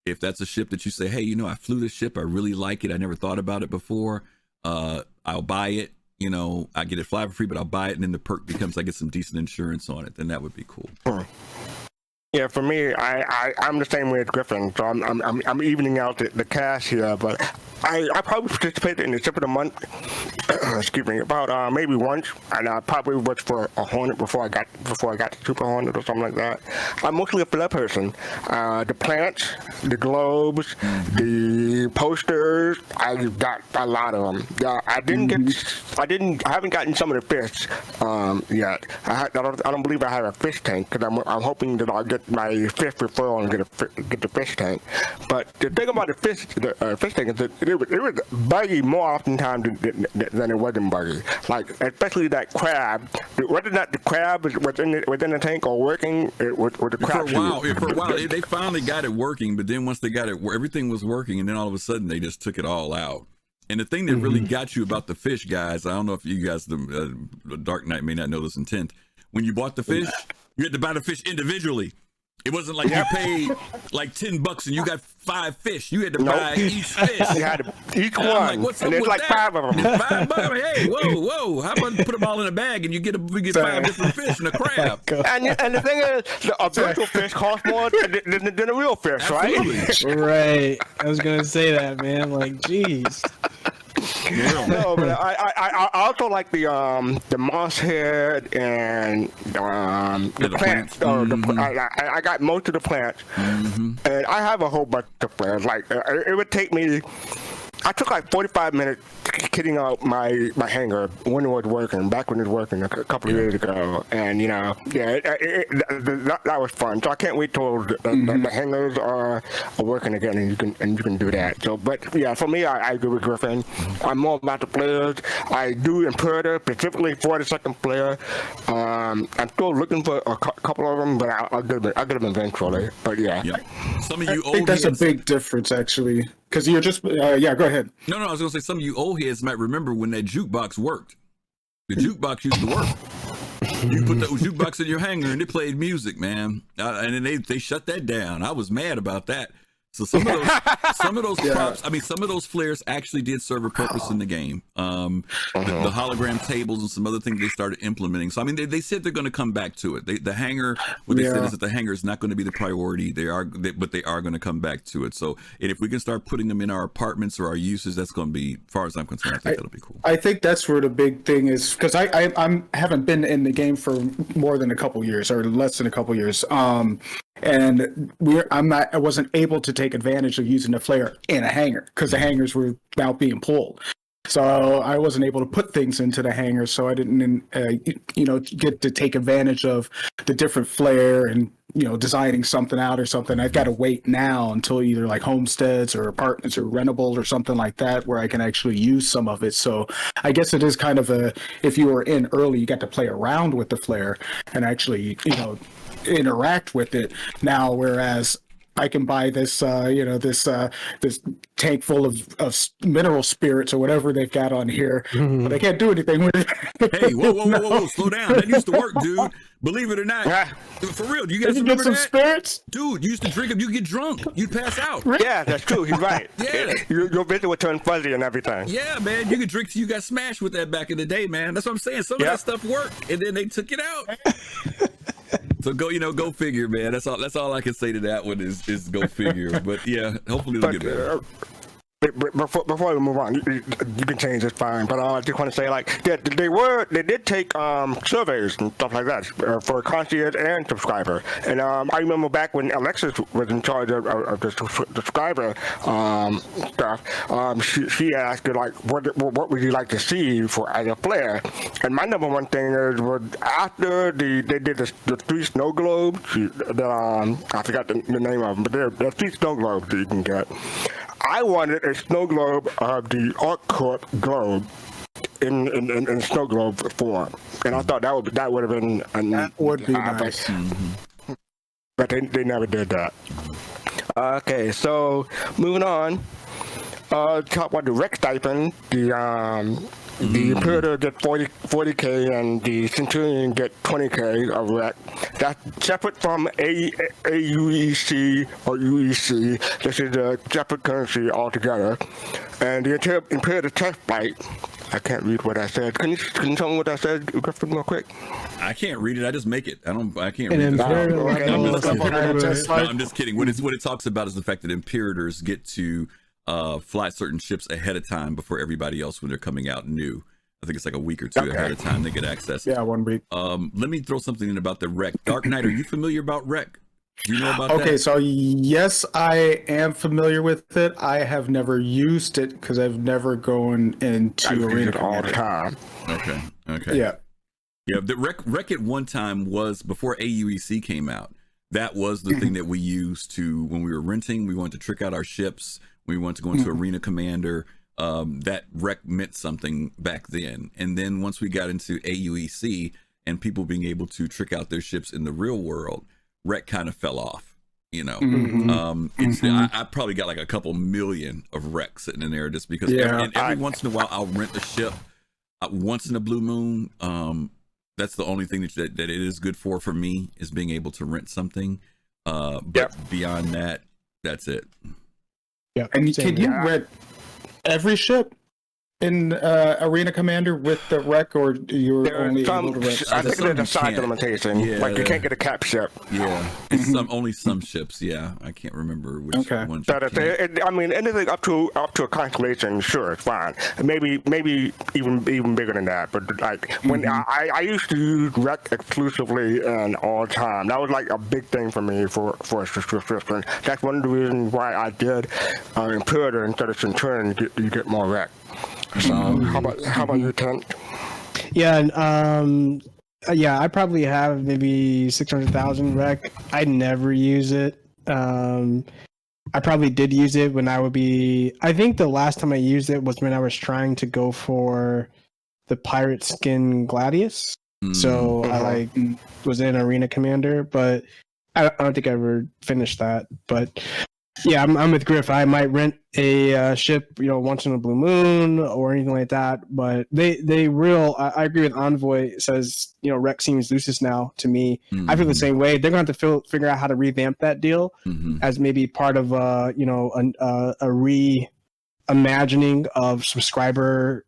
if that's a ship that you say, hey, I flew this ship, I really like it, I never thought about it before, I'll buy it. I get it fly for free, but I'll buy it, and then the perk becomes I get some decent insurance on it. Then that would be cool. Yeah, for me, I'm the same way as Griffin, so I'm evening out the cash here, but I probably participated in the ship of the month. Excuse me, about maybe once, and I probably was for a Hornet before I got the Super Hornet or something like that. I'm mostly a Flair person. The plants, the globes, the posters, I got a lot of them. I haven't gotten some of the fish yet. I don't believe I have a fish tank because I'm hoping that I'll get my fish referral and get the fish tank. But the thing about the fish tank is that it was buggy more oftentimes than it wasn't buggy. Like especially that crab. Whether or not the crab was within the tank or working, it was the crab. For a while, they finally got it working, but then once they got it, everything was working, and then all of a sudden they just took it all out. And the thing that really got you about the fish, guys, I don't know if you guys, the Dark Knight may not know this in 10th. When you bought the fish, you had to buy the fish individually. It wasn't like you paid like $10 and you got 5 fish. You had to buy each fish. You had to, each and one, I'm like, what's up and it's with like that? 5 of them. It's $5. Hey, whoa! How about put them all in a bag and you get 5 different fish and a crab? And the thing is, a virtual fish costs more than a real fish, Absolutely. Right. I was gonna say that, man. Like, jeez. Yeah. No, but I also like the moss head and the plants. I got most of the plants, and I have a whole bunch of plants. Like it would take me. I took like 45 minutes kitting out my hanger when it was working, back when it was working a couple of years ago. And, that was fun. So I can't wait till the hangers are working again and you can do that. So, but yeah, for me, I agree with Griffin. I'm more about the players. I do Imperator specifically for the second player. I'm still looking for a couple of them, but I'll get them eventually. But yeah. Some of you I think that's a big difference, actually. Because you're just, go ahead. No, I was going to say some of you old heads might remember when that jukebox worked. The jukebox used to work. You put the jukebox in your hanger and it played music, man. And then they shut that down. I was mad about that. So some of those props, I mean, some of those flares actually did serve a purpose in the game. The hologram tables and some other things they started implementing. So I mean, they said they're going to come back to it. The hanger, what they said is that the hanger is not going to be the priority. But they are going to come back to it. So, and if we can start putting them in our apartments or our uses, that's going to be, as far as I'm concerned, I think that'll be cool. I think that's where the big thing is, because I haven't been in the game for more than a couple years or less than a couple years. And I wasn't able to take advantage of using the flare in a hanger because the hangers were about being pulled. So I wasn't able to put things into the hanger, so I didn't, get to take advantage of the different flare and, designing something out or something. I've got to wait now until either like homesteads or apartments or rentable or something like that where I can actually use some of it. So I guess it is kind of if you were in early, you got to play around with the flare and actually, interact with it now, whereas I can buy this this tank full of mineral spirits or whatever they've got on here, but I can't do anything with it. Hey, whoa, slow down. That used to work, dude. Believe it or not. For real, do you guys remember some that? Spirits? Dude, you used to drink them, you get drunk, you'd pass out. Yeah, that's true. He's right. Yeah. Your vision would turn fuzzy and everything. Yeah, man, you could drink till you got smashed with that back in the day, man. That's what I'm saying. Some of that stuff worked, and then they took it out. So go figure, man. That's all I can say to that one is go figure. But yeah, hopefully it'll get better. Before we move on, you can change this fine. But I just want to say, like, they did take surveys and stuff like that for concierge and subscriber. And I remember back when Alexis was in charge of the subscriber stuff. She asked her, like, what would you like to see for as a player? And my number one thing was after they did the 3 snow globes. I forgot the name of them, but they're 3 snow globes that you can get. I wanted a snow globe of the Arc Corp globe in snow globe form, and I thought that would have been that would be nice. But they never did that. Okay, so moving on. Talk about the rec stipend. The Imperator get 40K and the Centurion get 20K of rec. That's separate from AUEC or UEC. This is a separate currency altogether. And the Imperator test flight, I can't read what I said. Can you tell me what I said, Griffin, real quick? I can't read it. I just make it. I can't read it. I'm just kidding. What it talks about is the fact that Imperators get to fly certain ships ahead of time before everybody else when they're coming out new. I think it's like a week or two ahead of time they get access. Yeah, 1 week. Let me throw something in about the rec. Dark Knight, are you familiar about rec? Do you know about that? Okay, so yes, I am familiar with it. I have never used it because I've never gone into arena all the time. Okay. Yeah. The rec at one time was before AUEC came out. that was the thing that we used to, when we were renting, we wanted to trick out our ships. We wanted to go into Arena Commander. That rec meant something back then. And then once we got into AUEC and people being able to trick out their ships in the real world, rec kind of fell off, you know. I probably got like a couple million of rec sitting in there just because every once in a while I'll rent a ship once in a blue moon. That's the only thing that it is good for me, is being able to rent something. But beyond that, that's it. Yeah. And can you rent every ship in Arena Commander with the rec, or you're only able to rent? I think there's a side limitation. Yeah, like you can't get a cap ship. Yeah, it's only some ships. Yeah, I can't remember which one. I mean, anything up to a constellation, sure, it's fine. Maybe even bigger than that. But like when I used to use rec exclusively and all the time. That was like a big thing for me for a subscription. That's one of the reasons why I did Imperator instead of Centurion. You get more rec. So how about you, Tent? Yeah, and I probably have maybe 600,000 rec. I never use it. I probably did use it when I think the last time I used it was when I was trying to go for the pirate skin Gladius. So I was in Arena Commander, but I don't think I ever finished that. But yeah, I'm with Griff. I might rent a ship, once in a blue moon or anything like that. But I agree with Envoy. It says, rec seems loosest now to me. I feel the same way. They're going to have to figure out how to revamp that deal as maybe part of a reimagining of subscriber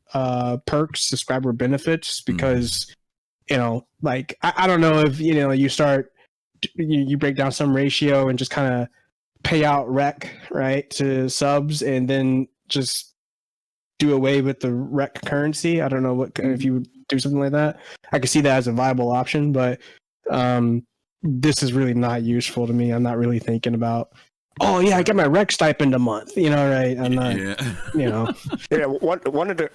perks, subscriber benefits, because I don't know if you start you break down some ratio and just kind of pay out rec right to subs and then just do away with the rec currency. I don't know if you would do something like that. I could see that as a viable option, but this is really not useful to me. I'm not really thinking about, oh yeah, I get my rec stipend a month, right? I'm not, Yeah, one of the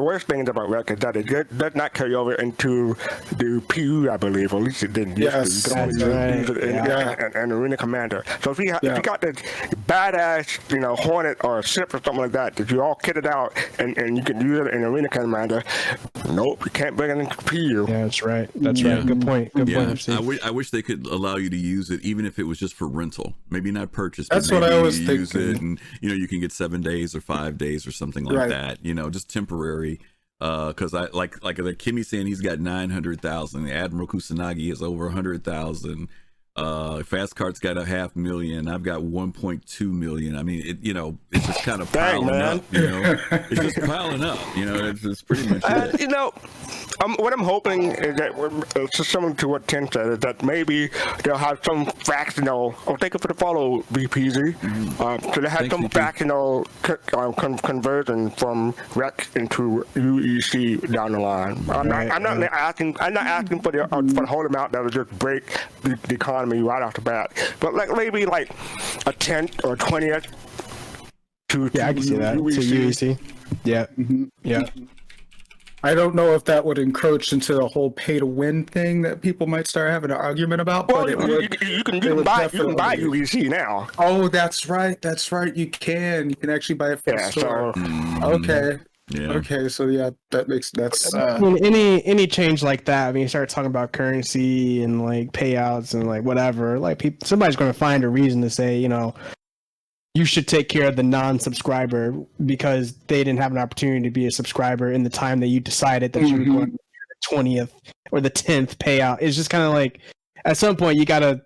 worst things about rec is that it does not carry over into the PU, I believe, or at least it didn't. Yes, you can only use it in Arena Commander. So if you got this badass, Hornet or a ship or something like that you all kitted out and you can use it in Arena Commander, nope, you can't bring it into PU. Yeah, that's right. That's right. Good point. Good point. I wish they could allow you to use it, even if it was just for rental, maybe not purchase. That's what I was thinking. Use it, and you can get 7 days or 5 days or something like that. Just temporary. Because I like Kimmy saying he's got 900,000. Admiral Kusanagi has over 100,000. Fastcart's got 500,000. I've got 1.2 million. I mean, it's just kind of piling up. It's just piling up. It's pretty much it. What I'm hoping is that, similar to what Tim said, is that maybe they'll have some fractional. Thank you for the follow, BPZ. So they have some fractional conversion from rec into UEC down the line. I'm not asking for the whole amount that will just break the economy right off the bat, but maybe a 10th or 20th to I can see that UEC. Yeah. Yeah. I don't know if that would encroach into the whole pay-to-win thing that people might start having an argument about. Well, you can buy UEC now. Oh, that's right. You can actually buy it from the store. Okay. Yeah. Okay, so that's any change like that. When you start talking about currency and payouts and whatever, somebody's going to find a reason to say, you should take care of the non-subscriber because they didn't have an opportunity to be a subscriber in the time that you decided that you were going to the 20th or the 10th payout. It's just kind of at some point you got to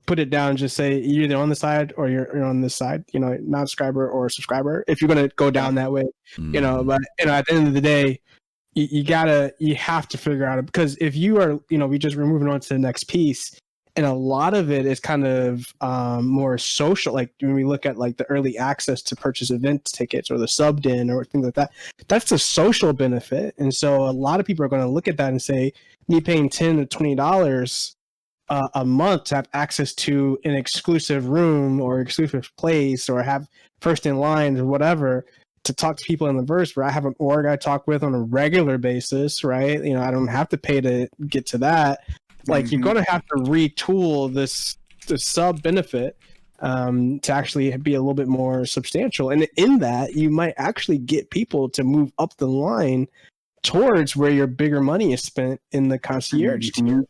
put it down and just say you're either on the side or you're on this side, non-subscriber or subscriber, if you're going to go down that way, but at the end of the day, you have to figure out it, because if you are, we're moving on to the next piece. And a lot of it is kind of more social. When we look at the early access to purchase event tickets or the subbed in or things like that, that's a social benefit. And so a lot of people are going to look at that and say, me paying $10 to $20 a month to have access to an exclusive room or exclusive place or have first in line or whatever to talk to people in the verse where I have an org I talk with on a regular basis, right? I don't have to pay to get to that. Like you're going to have to retool this sub benefit to actually be a little bit more substantial. And in that, you might actually get people to move up the line towards where your bigger money is spent in the concierge tier,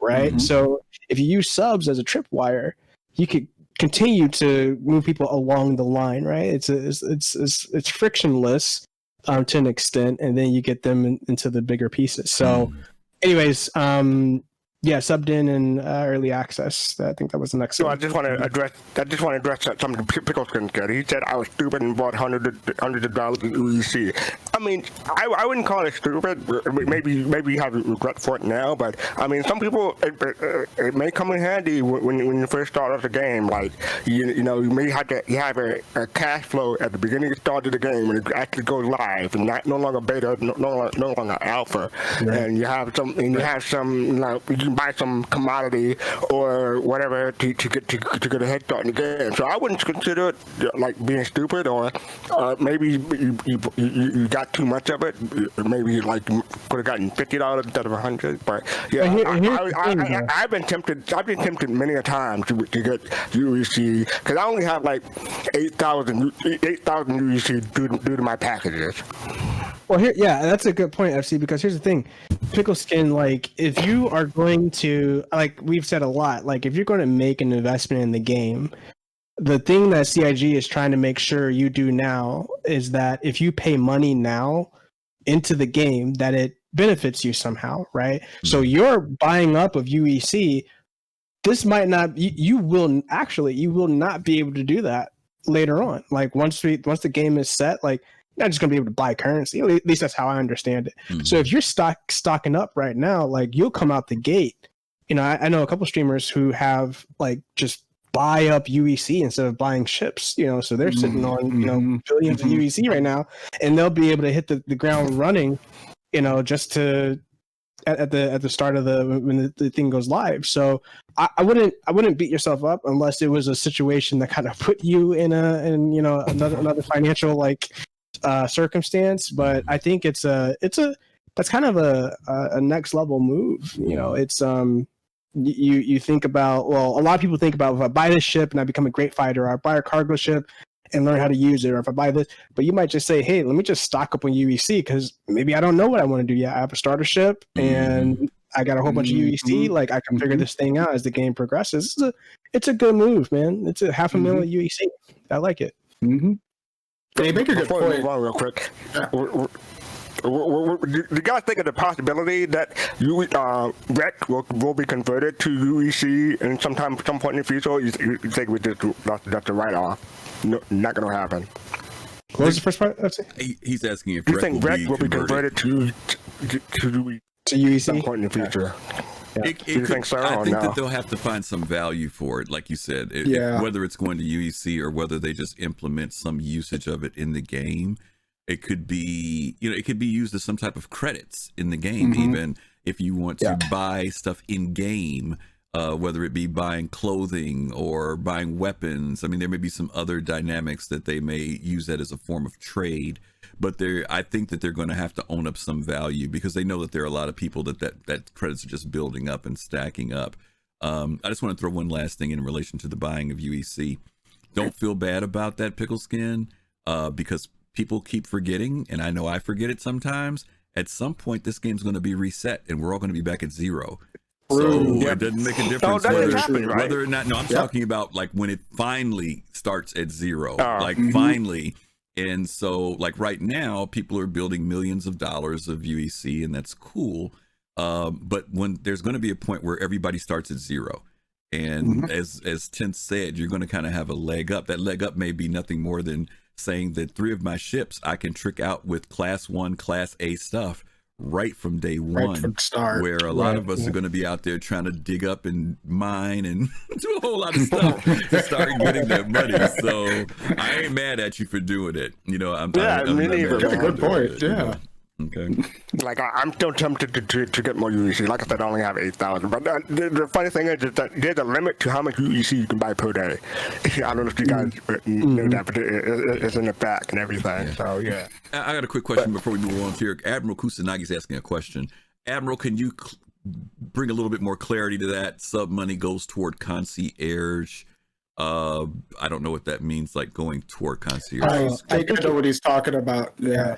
right? So if you use subs as a tripwire, you could continue to move people along the line, right? It's frictionless to an extent, and then you get them into the bigger pieces. So, anyways, yeah, subbed in early access. I think that was the next. So one. I just want to address something Pickles can get. He said I was stupid and bought hundreds of dollars in UEC. I mean, I wouldn't call it stupid. Maybe you have regret for it now, but I mean, some people it may come in handy when you first start off the game. Like you know, you may have a cash flow at the beginning of the start of the game when it actually goes live and no longer beta, no longer alpha, and you have some you know, you can buy some commodity or whatever to get a head start in the game. So I wouldn't consider it like being stupid, or maybe you got too much of it. Maybe like you could have gotten $50 instead of $100. But yeah, I've been tempted many a time to get UEC because I only have like 8,000 UEC due to my packages. Well, that's a good point, FC, because here's the thing. Pickle Skin, like, if you are going to, like we've said a lot, like, if you're going to make an investment in the game, the thing that CIG is trying to make sure you do now is that if you pay money now into the game, that it benefits you somehow, right? So you're buying up of UEC. This might not, you will not be able to do that later on. Like, once the game is set, like, not just going to be able to buy currency. At least that's how I understand it. So if you're stocking up right now, like, you'll come out the gate. You know, I know a couple streamers who have like just buy up UEC instead of buying ships. You know, so they're sitting on billions of UEC right now, and they'll be able to hit the ground running. You know, just to at the start of when the thing goes live. So I wouldn't beat yourself up unless it was a situation that kind of put you in another financial like circumstance. But I think that's kind of a next level move. You know, it's you think about, well, a lot of people think about, if I buy this ship and I become a great fighter, or I buy a cargo ship and learn how to use it, or if I buy this, but you might just say, hey, let me just stock up on UEC because maybe I don't know what I want to do yet. I have a starter ship and I got a whole bunch of UEC. Like, I can figure this thing out as the game progresses. It's a good move, man. It's a $500,000 UEC. I like it. Hey, make a good Before we point. move on real quick, do you guys think of the possibility that REC will be converted to UEC in some point in the future? Or you think that's a write-off? No, not going to happen. What was the first part? He's asking if You think REC will be converted to UEC? some point in the future? Do you think so? I or think no? that they'll have to find some value for it, like you said. Whether it's going to UEC or whether they just implement some usage of it in the game. It could be, it could be used as some type of credits in the game, even if you want to buy stuff in game, whether it be buying clothing or buying weapons. I mean, there may be some other dynamics that they may use that as a form of trade, but I think that they're going to have to own up some value because they know that there are a lot of people that credits are just building up and stacking up. I just want to throw one last thing in relation to the buying of UEC. Don't feel bad about that, Pickle Skin, because people keep forgetting, and I know I forget it sometimes. At some point, this game's going to be reset, and we're all going to be back at zero. So it doesn't make a difference whether or not. No, I'm talking about like when it finally starts at zero, finally. And so, like right now, people are building millions of dollars of UEC, and that's cool. But when there's going to be a point where everybody starts at zero. And as Tenth said, you're going to kind of have a leg up. That leg up may be nothing more than saying that 3 of my ships I can trick out with class 1, class A stuff right from day one, right from start. Where a lot of us are going to be out there trying to dig up and mine and do a whole lot of stuff to start getting that money. So I ain't mad at you for doing it. I'm me neither. That's a good point. Yeah. Okay. Like, I'm still tempted to get more UEC. Like I said, I only have 8,000. But the funny thing is that there's a limit to how much UEC you can buy per day. I don't know if you guys know that, but it's in the back and everything. So, yeah. I got a quick question before we move on here. Admiral Kusanagi's asking a question. Admiral, can you bring a little bit more clarity to that. Sub money goes toward concierge. I don't know what that means, like going toward concierge. I think I know what he's talking about. Yeah.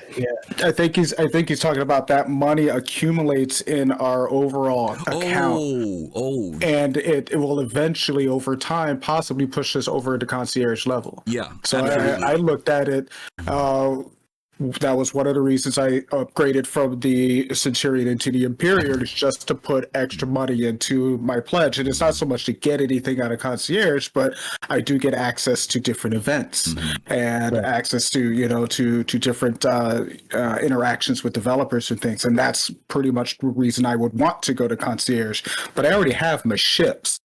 I think he's talking about that money accumulates in our overall account. And it will eventually, over time, possibly push us over to concierge level. Yeah. So I looked at it. That was one of the reasons I upgraded from the Centurion into the Imperium, is just to put extra money into my pledge. And it's not so much to get anything out of concierge, but I do get access to different events and access to, to different interactions with developers and things. And that's pretty much the reason I would want to go to concierge. But I already have my ships.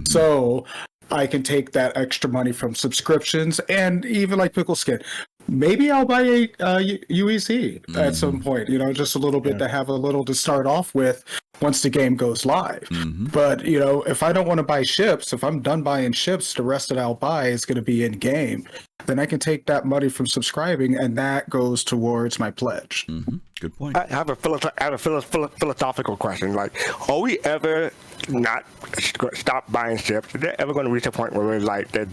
So I can take that extra money from subscriptions, and even like Pickle Skin. Maybe I'll buy a UEC at some point, just a little bit to have a little to start off with once the game goes live. But, if I don't want to buy ships, if I'm done buying ships, the rest that I'll buy is going to be in game. Then I can take that money from subscribing, and that goes towards my pledge. Good point. I have a philosophical question. Like, are we ever not stop buying ships? Is there ever going to reach a point where we're like that?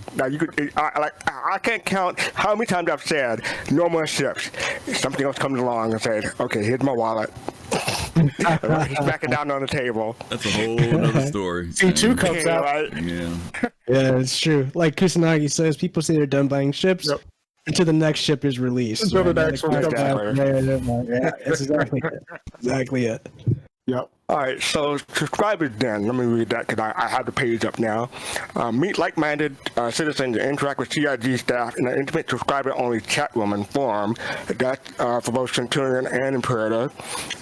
I can't count how many times I've said no more ships. Something else comes along and says, "Okay, here's my wallet." He's back it down on the table. That's a whole other story. C2 comes out. Right? Yeah, it's true. Like Kusanagi says, people say they're done buying ships until the next ship is released. Until the next one comes out. Yeah, that's exactly it. Exactly it. Yep. All right, so subscribers then. Let me read that because I have the page up now. Meet like-minded citizens and interact with CIG staff in an intimate subscriber-only chat room and forum. That's for both Centurion and Imperator.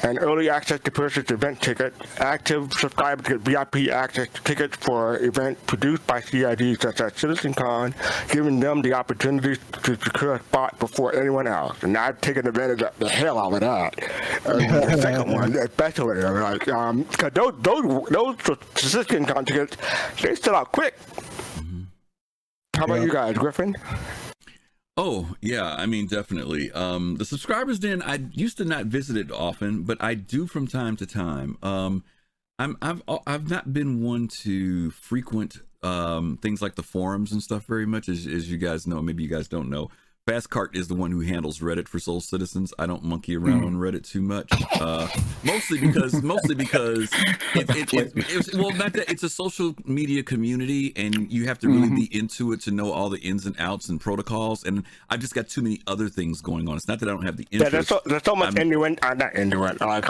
And early access to purchase event tickets. Active subscribers get VIP access to tickets for events produced by CIG such as CitizenCon, giving them the opportunity to secure a spot before anyone else. And I've taken advantage of the hell out of that. The second one, especially, like, because those CitizenCon tickets, they sell out quick. How about you guys, Griffin? Oh yeah, I mean definitely. The subscribers den, I used to not visit it often, but I do from time to time. I've not been one to frequent things like the forums and stuff very much, as you guys know. Maybe you guys don't know. Fastcart is the one who handles Reddit for Soul Citizens. I don't monkey around on Reddit too much, mostly because it's a social media community, and you have to really be into it to know all the ins and outs and protocols. And I've just got too many other things going on. It's not that I don't have the interest. Yeah, there's so much innuendo, not innuendo, like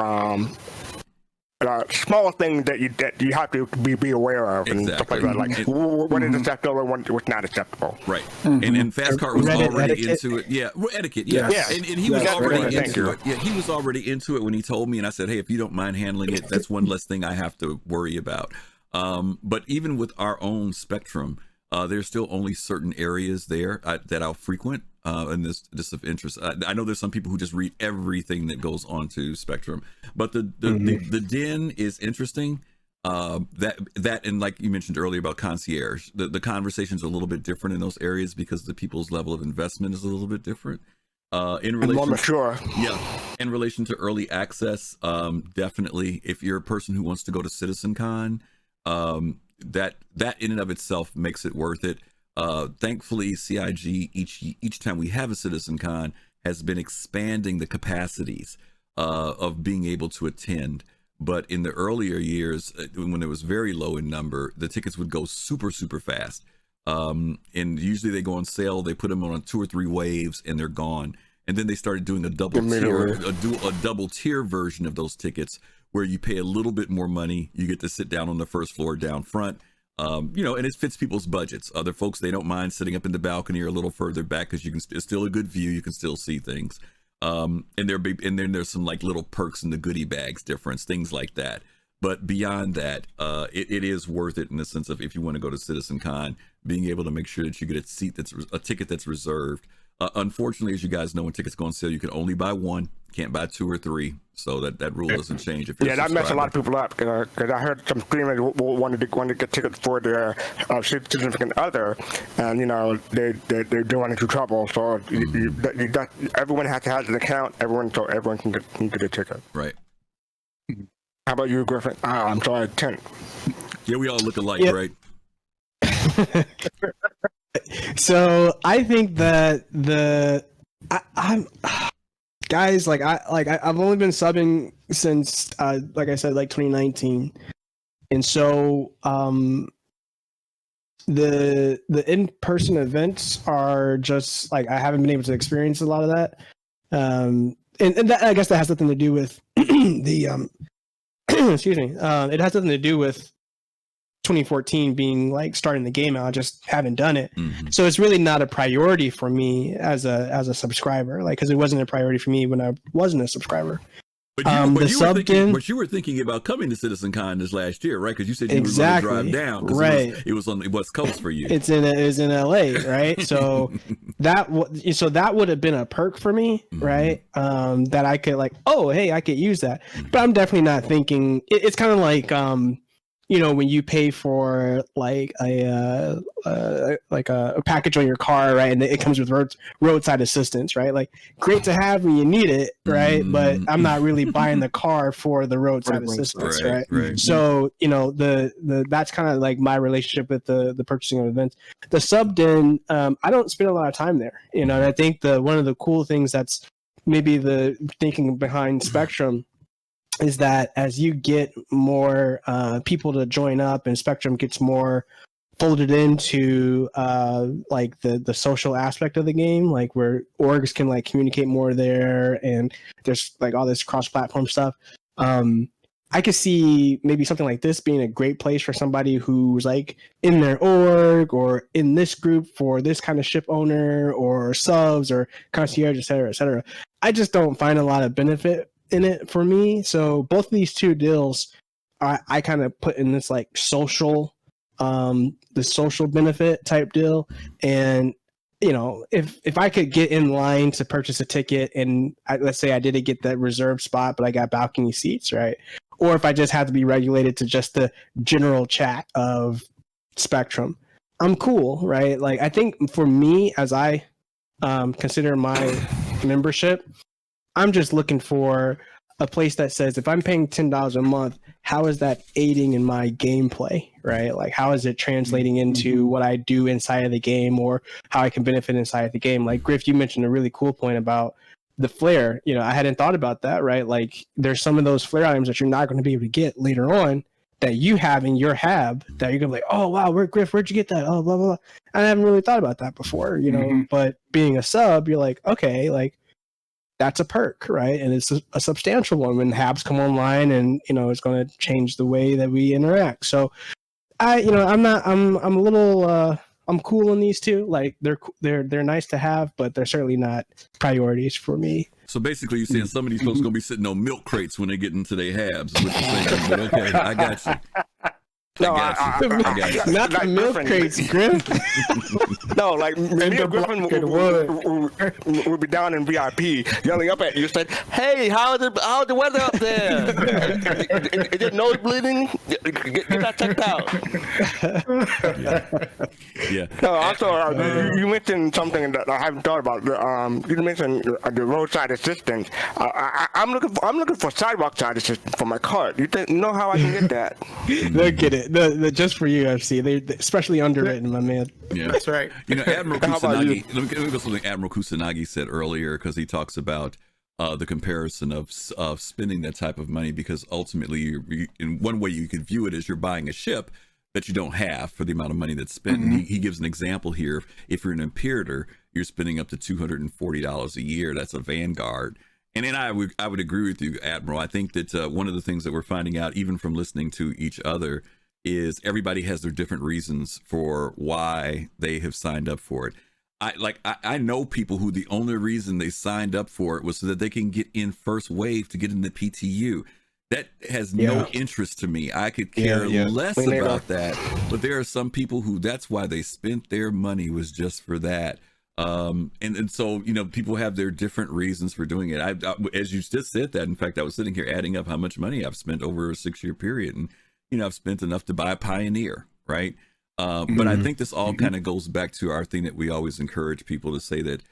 small things that you have to be aware of, and stuff like that. Like what is acceptable and what's not acceptable. Right. And Fastcart was already into it. Yeah, etiquette. Yeah. And he was already into it. Yeah, he was already into it when he told me, and I said, hey, if you don't mind handling it, that's one less thing I have to worry about. But even with our own Spectrum, there's still only certain areas there that I'll frequent. And this of interest. I know there's some people who just read everything that goes on to Spectrum, but the den is interesting. That and like you mentioned earlier about concierge, the conversations are a little bit different in those areas because the people's level of investment is a little bit different. In relation, in relation to early access, definitely if you're a person who wants to go to CitizenCon, that in and of itself makes it worth it. Thankfully, CIG each time we have a CitizenCon has been expanding the capacities of being able to attend. But in the earlier years, when it was very low in number, the tickets would go super fast. And usually they go on sale. They put them on 2 or 3 waves, and they're gone. And then they started doing a double tier version of those tickets, where you pay a little bit more money. You get to sit down on the first floor down front. And it fits people's budgets. Other folks, they don't mind sitting up in the balcony or a little further back because it's still a good view. You can still see things. And then there's some like little perks in the goodie bags difference, things like that. But beyond that, it is worth it in the sense of if you want to go to CitizenCon, being able to make sure that you get a ticket that's reserved. Unfortunately, as you guys know, when tickets go on sale, you can only buy one, can't buy 2 or 3. So that rule doesn't change. If you're that messed a lot of people up because I heard some streamers wanted to get tickets for their significant other, and they run into trouble. So everyone has to have an account. Everyone can get a ticket. Right. How about you, Griffin? I'm sorry, 10. Yeah, we all look alike, Yep. right? So I think that I'm guys I've only been subbing since like I said, like 2019, and so the in-person events are just like I haven't been able to experience a lot of that, and that, I guess that has nothing to do with the excuse me, it has nothing to do with 2014 being like starting the game out. I just haven't done it. Mm-hmm. So it's really not a priority for me as a subscriber, like, because it wasn't a priority for me when I wasn't a subscriber. But you, the you were thinking about coming to CitizenCon this last year, right? Because you said you exactly were going to drive down. Right. It was on the West Coast for you. It was in LA, right? So that would have been a perk for me, right? That I could like, oh, hey, I could use that. But I'm definitely not thinking. It's kind of like when you pay for like a package on your car, right? And it comes with roadside assistance, right? Like, great to have when you need it, right? But I'm not really buying the car for the roadside assistance, right? So that's kind of like my relationship with the purchasing of events. The subbed in, I don't spend a lot of time there, and I think one of the cool things that's maybe the thinking behind Spectrum is that as you get more people to join up and Spectrum gets more folded into like the social aspect of the game, like where orgs can like communicate more there, and there's like all this cross-platform stuff. I could see maybe something like this being a great place for somebody who's like in their org or in this group for this kind of ship owner or subs or concierge, et cetera, et cetera. I just don't find a lot of benefit in it for me. So both of these two deals I kind of put in this like social the social benefit type deal. And if I could get in line to purchase a ticket and let's say I didn't get that reserved spot but I got balcony seats, right? Or if I just had to be regulated to just the general chat of Spectrum, I'm cool, right? Like, I think for me, as I consider my membership, I'm just looking for a place that says if I'm paying $10 a month, how is that aiding in my gameplay, right? Like, how is it translating into what I do inside of the game or how I can benefit inside of the game? Like, Griff, you mentioned a really cool point about the Flair. I hadn't thought about that, right? Like, there's some of those Flair items that you're not going to be able to get later on that you have in your hab that you're going to be like, oh, wow, Griff, where'd you get that? Oh, blah, blah, blah. I haven't really thought about that before, but being a sub, you're like, okay, like, that's a perk, right? And it's a substantial one when habs come online, and it's going to change the way that we interact. So I'm a little I'm cool in these two. Like, they're nice to have, but they're certainly not priorities for me. So basically, you're saying some of these folks are going to be sitting on milk crates when they get into their habs. Is what you're saying. But okay, I got you. I got you. Not the milk crates, Griff. No, like me and Griffin would be down in VIP yelling up at you, saying, "Hey, how's the weather up there? Is it nose bleeding? Get that checked out." Yeah. No, also you mentioned something that I haven't thought about. You mentioned the roadside assistance. I'm looking for sidewalk side assistance for my cart. You know how I can get that? They'll get it. The just for you, FC. They especially underwritten, my man. Yeah, that's right. Admiral Kusanagi. Let me go something Admiral Kusanagi said earlier, because he talks about the comparison of spending that type of money, because ultimately, in one way you could view it as you're buying a ship that you don't have for the amount of money that's spent. And he gives an example here. If you're an Imperator, you're spending up to $240 a year. That's a Vanguard. And then I would agree with you, Admiral. I think that one of the things that we're finding out, even from listening to each other, is everybody has their different reasons for why they have signed up for it. I know people who the only reason they signed up for it was so that they can get in first wave to get in the PTU. That has no interest to me. I could care less about that. But there are some people who that's why they spent their money, was just for that. And so, people have their different reasons for doing it. I as you just said that, in fact, I was sitting here adding up how much money I've spent over a 6-year period, and I've spent enough to buy a Pioneer, right? But I think this all kind of goes back to our thing that we always encourage people to say, that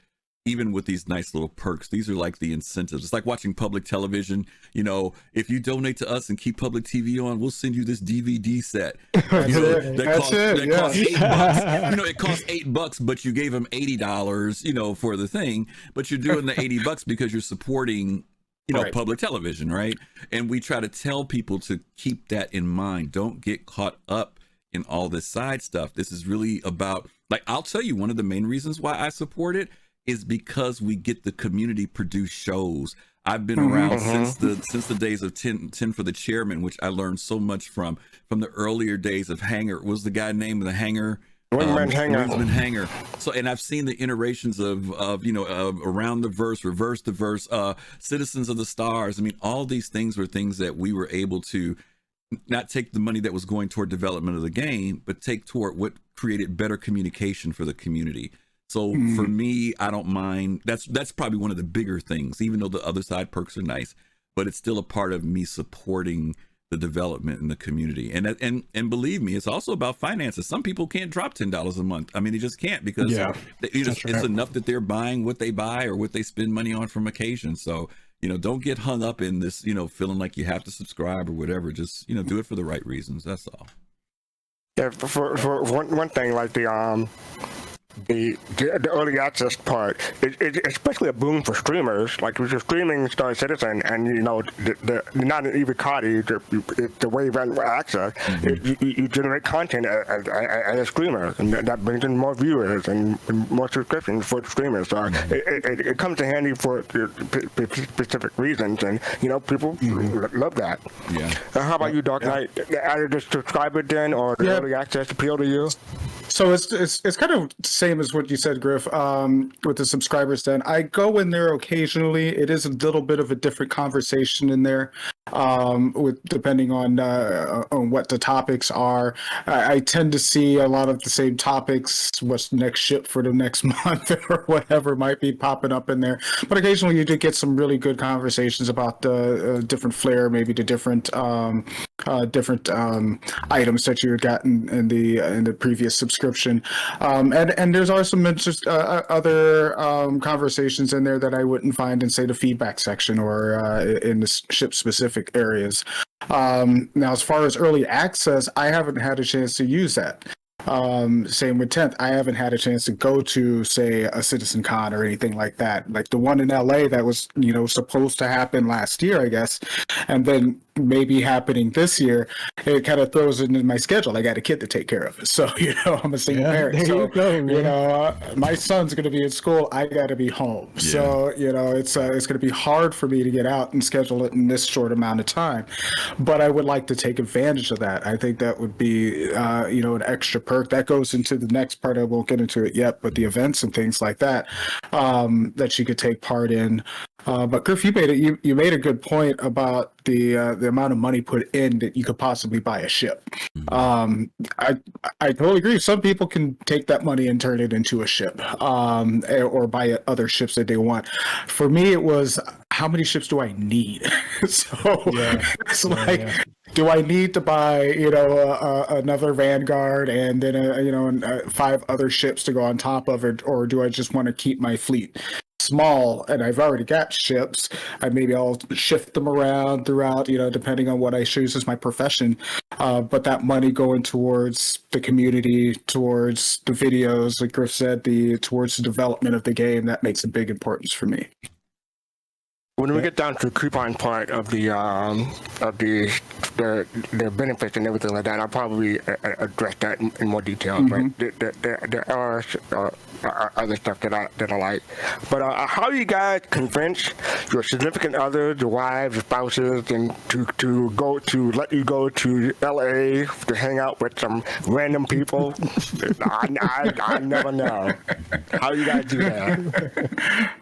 even with these nice little perks, these are like the incentives. It's like watching public television. You know, if you donate to us and keep public TV on, we'll send you this DVD set. That's You know, it. that That's costs, it. that Yeah. costs $8. You know, it costs $8, but you gave them $80, you know, for the thing. But you're doing the $80 because you're supporting, you know, Right. public television, right? And we try to tell people to keep that in mind. Don't get caught up in all this side stuff. This is really about, like, I'll tell you, one of the main reasons why I support it is because we get the community produced shows. I've been around since the days of 10 for the Chairman, which I learned so much from the earlier days of Hanger. What was the guy named the Hanger? Wingsman Hanger. So, and I've seen the iterations of you know, around the verse, reverse the verse, Citizens of the Stars. I mean, all these things were things that we were able to not take the money that was going toward development of the game, but take toward what created better communication for the community. So for me, I don't mind. That's probably one of the bigger things, even though the other side perks are nice, but it's still a part of me supporting the development in the community. And believe me, it's also about finances. Some people can't drop $10 a month. I mean, they just can't, because it's enough that they're buying what they buy or what they spend money on from occasion. So, you know, don't get hung up in this, you know, feeling like you have to subscribe or whatever. Just, you know, do it for the right reasons. That's all. Yeah, for one thing, like the early access part, it's especially a boom for streamers. Like, if you're streaming Star Citizen, and you know, not an Evocati, the way you run access, you generate content as a streamer, and that brings in more viewers and more subscriptions for streamers. So it comes in handy for specific reasons, and you know, people love that. Yeah. How about you, Dark Knight? Either the subscriber then, or the early access appeal to you? So it's kind of the same as what you said, Griff, with the subscribers. Then I go in there occasionally. It is a little bit of a different conversation in there, with depending on what the topics are. I tend to see a lot of the same topics. What's the next ship for the next month, or whatever might be popping up in there. But occasionally you do get some really good conversations about the different flair, maybe the different items that you had gotten in the previous subscription, and there's also just other conversations in there that I wouldn't find in, say, the feedback section or in the ship specific areas. Now, as far as early access, I haven't had a chance to use that. Same with 10th. I haven't had a chance to go to, say, a Citizen Con or anything like that. Like the one in LA that was, you know, supposed to happen last year, I guess, and then maybe happening this year. It kind of throws it into my schedule. I got a kid to take care of. So, you know, I'm a single parent. So, you know, my son's going to be in school. I got to be home. Yeah. So, you know, it's going to be hard for me to get out and schedule it in this short amount of time. But I would like to take advantage of that. I think that would be, you know, an extra perk. That goes into the next part. I won't get into it yet, but the events and things like that, that you could take part in. But Griff, you made a good point about the amount of money put in that you could possibly buy a ship. I totally agree. Some people can take that money and turn it into a ship, or buy other ships that they want. For me, it was, how many ships do I need? So it's like, do I need to buy, you know, another Vanguard and then you know, 5 other ships to go on top of it, or do I just want to keep my fleet small and I've already got ships, and maybe I'll shift them around throughout, you know, depending on what I choose as my profession, but that money going towards the community, towards the videos, like Griff said, towards the development of the game, that makes a big importance for me. When we get down to the coupon part of the benefits and everything like that, I'll probably address that in more detail. But there are other stuff that I like. But how do you guys convince your significant others, your wives, your spouses, and to let you go to LA to hang out with some random people? I never know. How do you guys do that?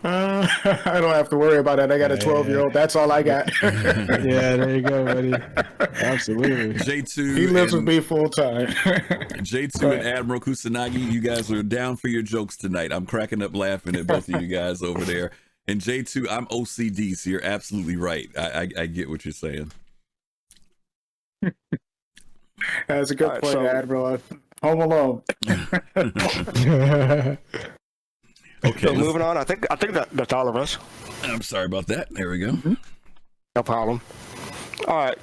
I don't have to worry about it. I got a 12-year-old. That's all I got. Yeah, there you go, buddy. Absolutely. J2. He lives with me full time. J2 and Admiral Kusanagi, you guys are down for your jokes tonight. I'm cracking up laughing at both of you guys over there. And J2, I'm OCD, so you're absolutely right. I get what you're saying. That's a good point, Admiral. Home Alone. Okay. So moving on, I think that's all of us. I'm sorry about that. There we go. No problem. All right.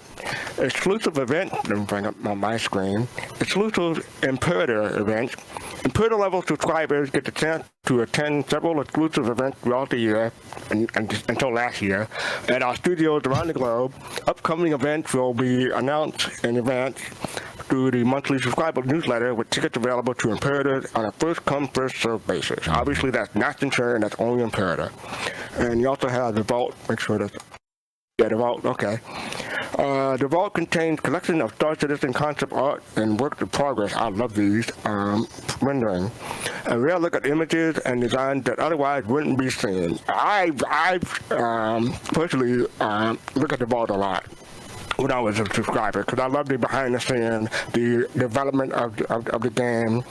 Exclusive event. Let me bring up my screen. Exclusive Imperator event. Imperator level subscribers get the chance to attend several exclusive events throughout the year and until last year at our studios around the globe. Upcoming events will be announced in advance through the monthly subscriber newsletter with tickets available to Imperator on a first-come, first-served basis. Obviously, that's not Centurion, that's only Imperator. And you also have the Vault. Make sure that's... Yeah, the Vault, okay. The Vault contains collection of Star Citizen concept art and works in progress. I love these. Rendering. A rare look at images and designs that otherwise wouldn't be seen. I personally look at the Vault a lot when I was a subscriber, because I love the behind the scene, the development of the game.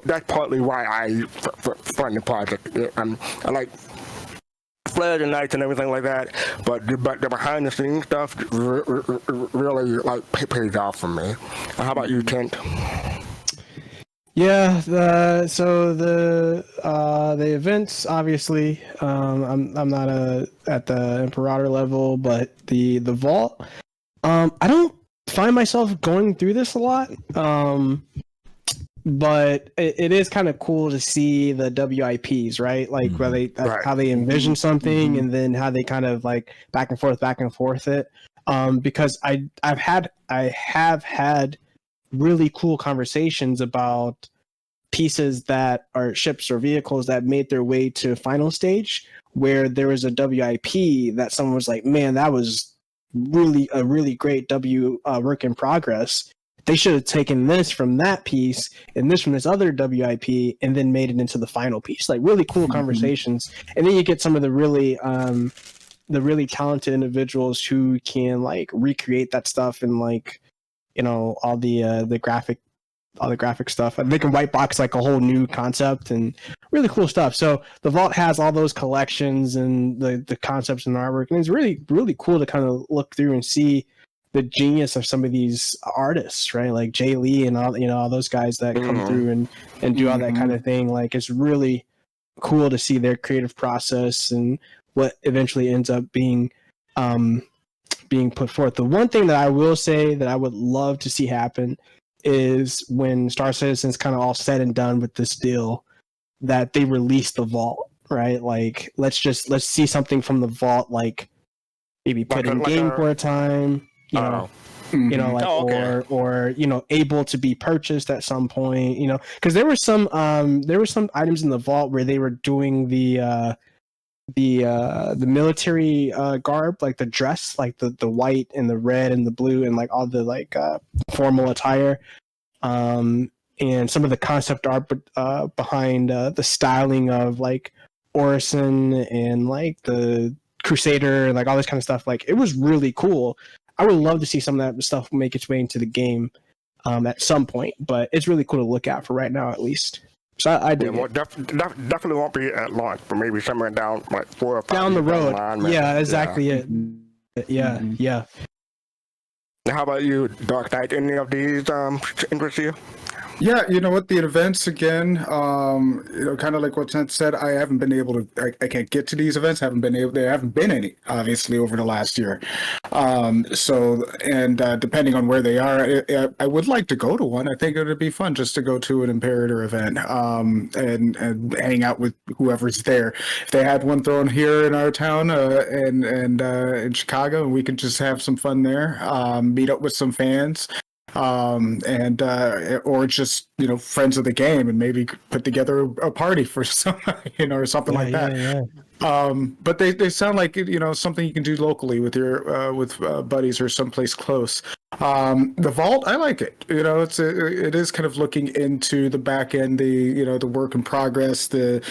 That's partly why I fund the project. I like Flair and nights and everything like that, but the behind the scenes stuff really like pays off for me. How about you, Kent? Yeah, so the events, obviously, I'm not at the Imperator level, but the Vault, I don't find myself going through this a lot, but it is kind of cool to see the WIPs, right? Like where they how they envision something, and then how they kind of like back and forth it. Because I have had really cool conversations about pieces that are ships or vehicles that made their way to final stage, where there was a WIP that someone was like, man, that was really a really great work in progress. They should have taken this from that piece and this from this other WIP and then made it into the final piece. Like really cool conversations. And then you get some of the really talented individuals who can like recreate that stuff and like, you know, all the graphic stuff. And they can white box like a whole new concept and really cool stuff. So the Vault has all those collections and the concepts and artwork. And it's really, really cool to kind of look through and see the genius of some of these artists, right? Like Jay Lee and all, you know, all those guys that come through and do all that kind of thing. Like it's really cool to see their creative process and what eventually ends up being put forth. The one thing that I will say that I would love to see happen is when Star Citizen's kind of all said and done with this deal, that they release the Vault, right? Like let's see something from the Vault, like maybe put in game for a time. You know, like or you know, able to be purchased at some point. You know, because there were some items in the Vault where they were doing the military garb, like the dress, like the white and the red and the blue and like all the like formal attire, and some of the concept art behind the styling of like Orison and like the Crusader and like all this kind of stuff. Like it was really cool. I would love to see some of that stuff make its way into the game at some point, but it's really cool to look at for right now, at least. So I dig it. Definitely won't be at launch, but maybe somewhere down like 4 or 5 down the road. Yeah, exactly. Yeah. Yeah, yeah. How about you, Dark Knight? Any of these interest you? Yeah, you know what, the events again, you know, kind of like what Tent said, I haven't been able to, I can't get to these events, there haven't been any, obviously, over the last year. So, and depending on where they are, I would like to go to one. I think it would be fun just to go to an Imperator event and hang out with whoever's there. If they had one thrown here in our town and in Chicago, we could just have some fun there, meet up with some fans. Or just, you know, friends of the game and maybe put together a party for some, you know, or something like that. Yeah. But they sound like, you know, something you can do locally with your buddies or someplace close. The Vault, I like it. You know, it is kind of looking into the back end, the work in progress, the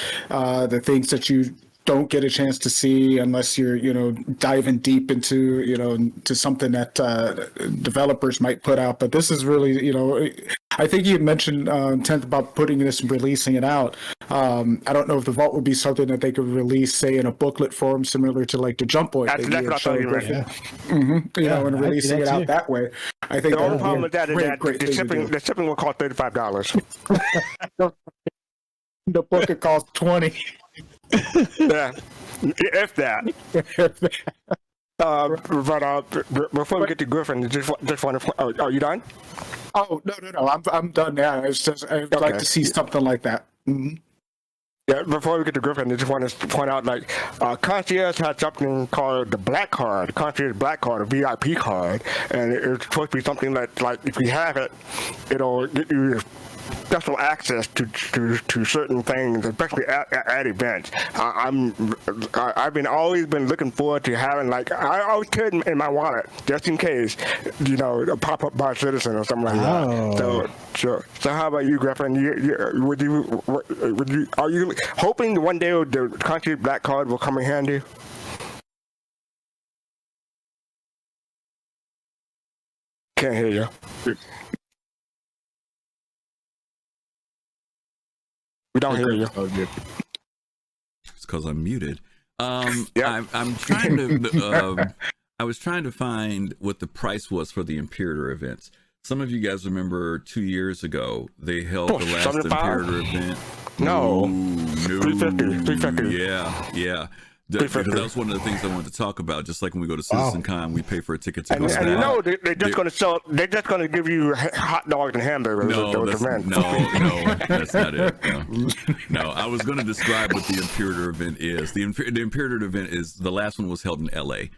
things that you don't get a chance to see unless you're, you know, diving deep into, you know, to something that developers might put out. But this is really, you know, I think you mentioned, Tenth, about putting this and releasing it out. I don't know if the Vault would be something that they could release, say, in a booklet form, similar to like the Jump Boy. That's what I thought you meant. You know, and releasing it out that way. I think the only problem with that is that the shipping will cost $35. The book it costs 20. Yeah, if that. Before we get to Griffin, just want to. Oh, are you done? Oh no! I'm done now. It's just I'd like to see something like that. Mm-hmm. Yeah, before we get to Griffin, I just want to point out, like, Concierge had something called the Black Card, Concierge Black Card, a VIP card, and it's supposed to be something that, like, if you have it, it'll get you special access to certain things, especially at events. I've always been looking forward to having, like, I always carry it in my wallet just in case, a pop-up bar citizen or something like that. So sure. So how about you, Griffin? Are you hoping one day the Concierge Black Card will come in handy? Can't hear you. We don't hear you. It's because I'm muted. Yeah. I'm trying to. I was trying to find what the price was for the Imperator events. Some of you guys remember 2 years ago they held the last 75? Imperator event. No. 350. Yeah. Because 350. that was one of the things I wanted to talk about. Just like when we go to CitizenCon, we pay for a ticket to go. And they're just going to sell. They're just going to give you hot dogs and hamburgers. No, that's not it. No, I was going to describe what the Imperator event is. The Imperator event is the last one was held in LA.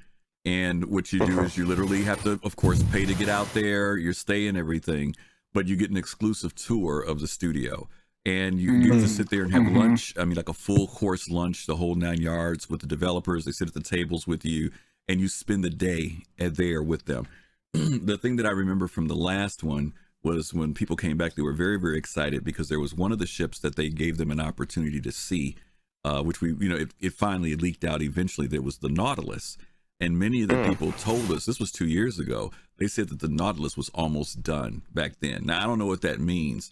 And what you do is you literally have to, of course, pay to get out there. Your stay and everything, but you get an exclusive tour of the studio. And you get to sit there and have lunch. I mean, like a full course lunch, the whole 9 yards with the developers. They sit at the tables with you and you spend the day there with them. The thing that I remember from the last one was when people came back, they were very, very excited because there was one of the ships that they gave them an opportunity to see, which it finally leaked out eventually. There was the Nautilus. And many of the people told us, this was 2 years ago, they said that the Nautilus was almost done back then. Now, I don't know what that means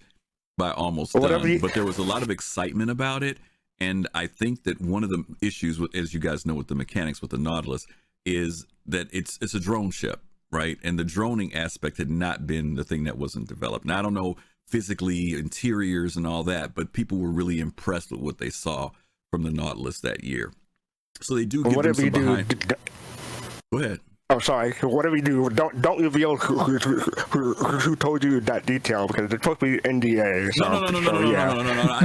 by almost done, but there was a lot of excitement about it. And I think that one of the issues with, as you guys know, with the mechanics with the Nautilus is that it's a drone ship, right? And the droning aspect had not been the thing that wasn't developed. Now, I don't know physically interiors and all that, but people were really impressed with what they saw from the Nautilus that year. So they do give them some behind. Go ahead. Oh, sorry. Whatever you do, don't reveal who told you that detail because it's supposed to be NDA. No.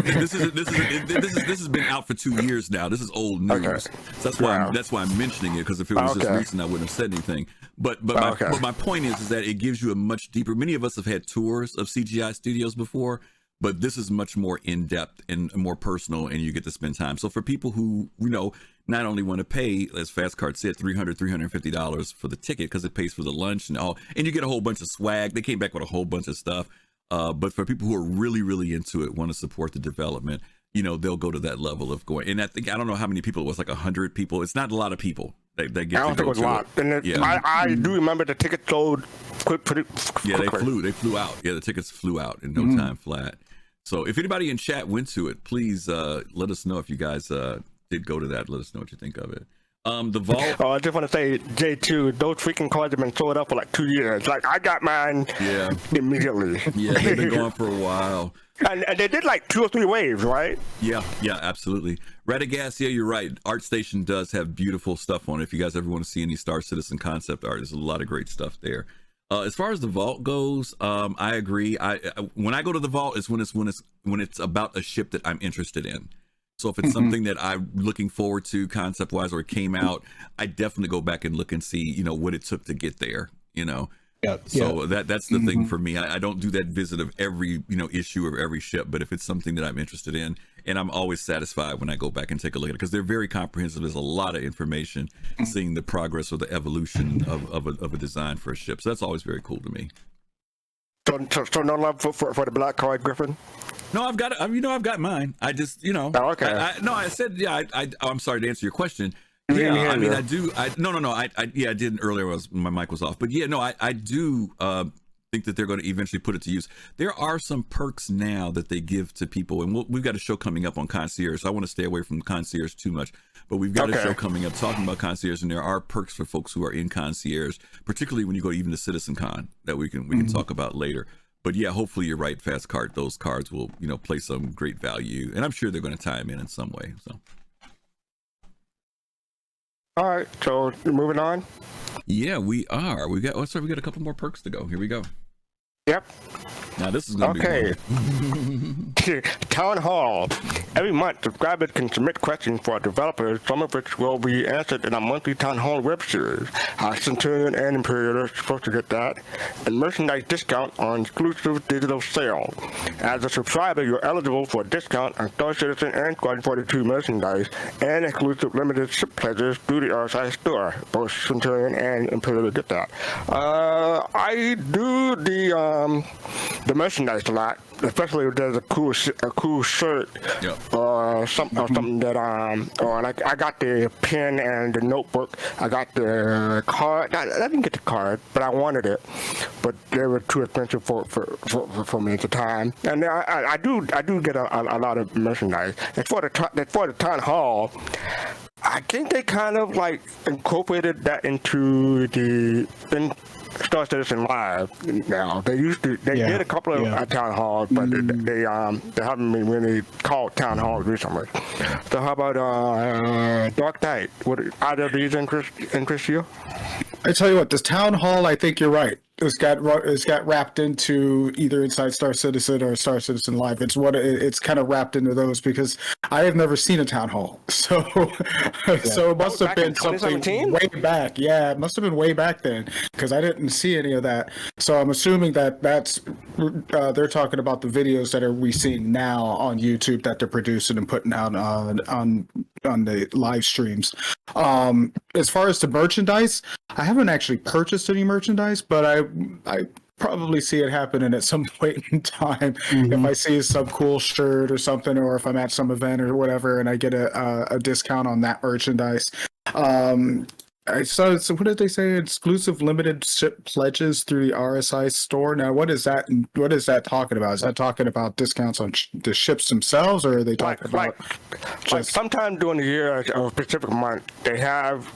This has been out for 2 years now. This is old news. Okay. So that's why I'm mentioning it, because if it was just recent, I wouldn't have said anything. But my point is that it gives you a much deeper. Many of us have had tours of CGI studios before, but this is much more in depth and more personal, and you get to spend time. So for people who not only want to pay, as fastcart said, $350 for the ticket because it pays for the lunch and all, and you get a whole bunch of swag. They came back with a whole bunch of stuff. But for people who are really, really into it, want to support the development, they'll go to that level of going. And I don't know how many people it was, like 100 people. It's not a lot of people that get. I don't think it was a lot. And I do remember the ticket sold pretty quickly. Yeah, they flew out. Yeah, the tickets flew out in no time flat. So if anybody in chat went to it, please let us know if you guys did go to that. Let us know what you think of it. The vault. I just want to say, J2, those freaking cards have been sold out for like 2 years. Like, I got mine immediately. Yeah, they've been going for a while. And they did like 2 or 3 waves, right? Yeah, absolutely. Radagast, yeah, you're right. ArtStation does have beautiful stuff on it. If you guys ever want to see any Star Citizen concept art, there's a lot of great stuff there. As far as the vault goes, I agree. When I go to the vault is when it's about a ship that I'm interested in. So if it's something that I'm looking forward to concept wise, or it came out, I definitely go back and look and see, what it took to get there, So that's the thing for me. I don't do that visit of every, issue of every ship, but if it's something that I'm interested in, and I'm always satisfied when I go back and take a look at it, because they're very comprehensive. There's a lot of information, seeing the progress or the evolution of a design for a ship. So that's always very cool to me. So no love for the black card, Griffin? No, I've got it. I've got mine. I just, Oh, okay. I said, I'm sorry to answer your question. Yeah, I mean, I do. I didn't earlier. My mic was off, but I do think that they're going to eventually put it to use. There are some perks now that they give to people, and we've got a show coming up on concierge. So I want to stay away from concierge too much, but we've got a show coming up talking about concierge, and there are perks for folks who are in concierge, particularly when you go even to CitizenCon that we can talk about later. But yeah, hopefully you're right, fastcart. Those cards will, play some great value, and I'm sure they're going to tie them in some way. So. All right, so moving on. Yeah, we are. We got a couple more perks to go. Here we go. Yep. Now this is going to be okay. Town Hall. Every month, subscribers can submit questions for developers, some of which will be answered in our monthly Town Hall web series. Centurion and Imperial are supposed to get that. And merchandise discount on exclusive digital sale. As a subscriber, you're eligible for a discount on Star Citizen and Squadron 42 merchandise and exclusive limited ship pledges through the RSI store. Both Centurion and Imperial get that. I do the merchandise a lot, especially if there's a cool shirt, or something that I got the pen and the notebook. I got the card. I didn't get the card, but I wanted it, but they were too expensive for me at the time. And I do get a lot of merchandise. And for the town hall, I think they kind of like incorporated that into Star Citizen Live now. They did a couple of town halls, but they haven't been really called town halls recently. So how about Dark Knight? Would either of these interest you? I tell you what, this town hall, I think you're right. It's got wrapped into either inside Star Citizen or Star Citizen Live. It's kind of wrapped into those because I have never seen a town hall. So so it must have been something way back. Yeah, it must have been way back then because I didn't see any of that. So I'm assuming that's they're talking about the videos that we seeing now on YouTube that they're producing and putting out on the live streams. As far as the merchandise, I haven't actually purchased any merchandise, but I probably see it happening at some point in time. If I see some cool shirt or something, or if I'm at some event or whatever, and I get a discount on that merchandise. So what did they say? Exclusive limited ship pledges through the RSI store. Now, what is that? What is that talking about? Is that talking about discounts on the ships themselves, or are they talking about? Like sometime during the year or specific month, they have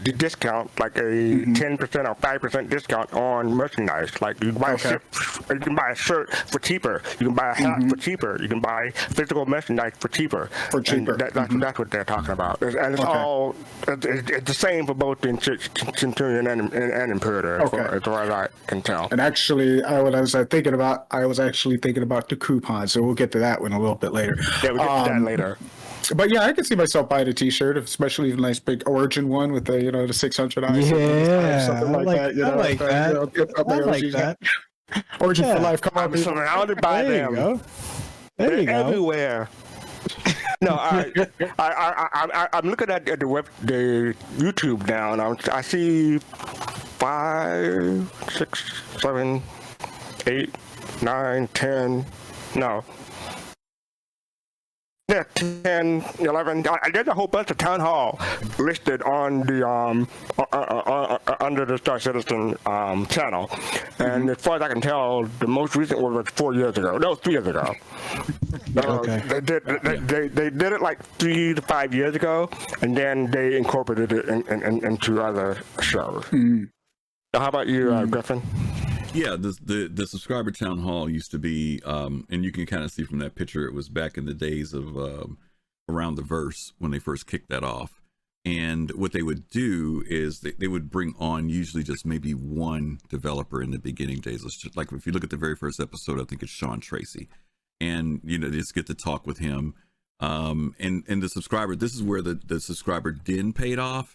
the discount, like a 10% or 5% discount on merchandise. Like you can buy you can buy a shirt for cheaper. You can buy a hat for cheaper. You can buy physical merchandise for cheaper. That's what they're talking about. And it's all it's the same for both the Centurion and Imperator, as far as I can tell. And actually, I was actually thinking about the coupons, so we'll get to that one a little bit later. Yeah, we'll get to that later. But yeah, I can see myself buying a T-shirt, especially a nice big Origin one with the the 600 eyes, something like that. I like that. Origin for life. Come on, so I want to buy them. There you go. Everywhere. No, I'm looking at the YouTube now, and I see 5, 6, 7, 8, 9, 10. No. Yeah, 10, 11. There's a whole bunch of town hall listed on the under the Star Citizen channel, and as far as I can tell, the most recent one was 4 years ago. No, 3 years ago. They did it like 3 to 5 years ago, and then they incorporated it into other shows. So how about you, Griffin? Yeah, the subscriber town hall used to be, and you can kind of see from that picture, it was back in the days of around the verse when they first kicked that off. And what they would do is they would bring on usually just maybe one developer in the beginning days. Like if you look at the very first episode, I think it's Sean Tracy, and they just get to talk with him. And the subscriber, this is where the subscriber den paid off.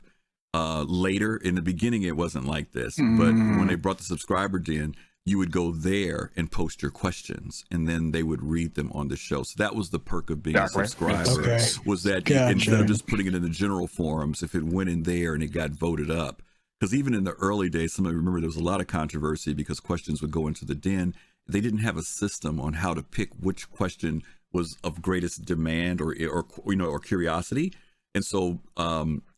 Later in the beginning it wasn't like this, but when they brought the subscriber den, you would go there and post your questions, and then they would read them on the show. So that was the perk of being a subscriber, was that instead of just putting it in the general forums, if it went in there and it got voted up, because even in the early days, some of you remember there was a lot of controversy because questions would go into the den. They didn't have a system on how to pick which question was of greatest demand or curiosity. And so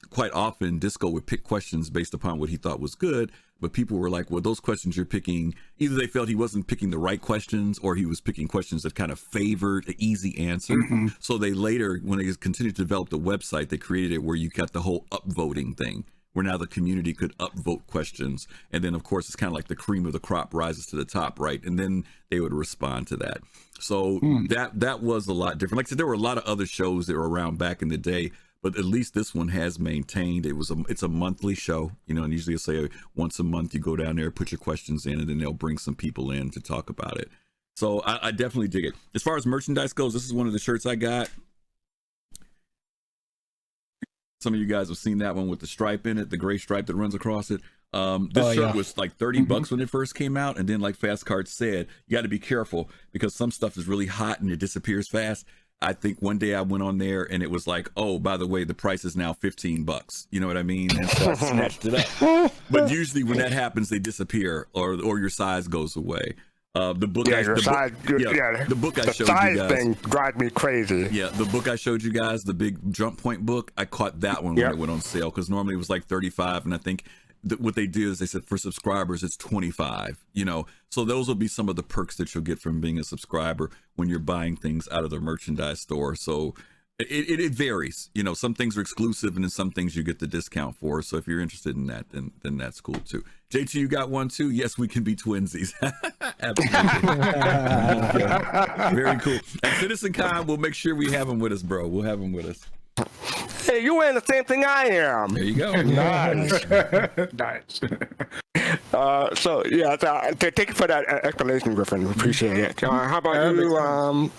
quite often Disco would pick questions based upon what he thought was good, but people were like, well, those questions you're picking, either they felt he wasn't picking the right questions or he was picking questions that kind of favored an easy answer. So they later, when they continued to develop the website, they created it where you got the whole upvoting thing, where now the community could upvote questions. And then, of course, it's kind of like the cream of the crop rises to the top, right? And then they would respond to that. So that was a lot different. Like I said, there were a lot of other shows that were around back in the day, but at least this one has maintained. It's a monthly show, you know, and usually you'll say once a month you go down there, put your questions in, and then they'll bring some people in to talk about it. So I definitely dig it. As far as merchandise goes, this is one of the shirts I got. Some of you guys have seen that one with the stripe in it, the gray stripe that runs across it. This shirt was like 30 bucks when it first came out. And then, like Fastcart said, you got to be careful because some stuff is really hot and it disappears fast. I think one day I went on there and it was like, oh, by the way, the price is now 15 bucks. You know what I mean? And so I snatched it up. But usually when that happens, they disappear or your size goes away. The book I showed you guys thing drives me crazy. Yeah, the book I showed you guys, the big Jump Point book, I caught that one when it went on sale because normally it was like 35, and I think what they did is they said for subscribers it's 25. You know, so those will be some of the perks that you'll get from being a subscriber when you're buying things out of the merchandise store. So it varies. You know, some things are exclusive, and then some things you get the discount for. So if you're interested in that, then that's cool too. JT, you got one too? Yes, we can be twinsies. Absolutely. Very cool. And CitizenCon, we'll make sure we have him with us, bro. We'll have him with us. Hey, you wearing the same thing I am. There you go. Nice. Nice. So yeah, thank you for that explanation, Griffin. Appreciate it. How about you,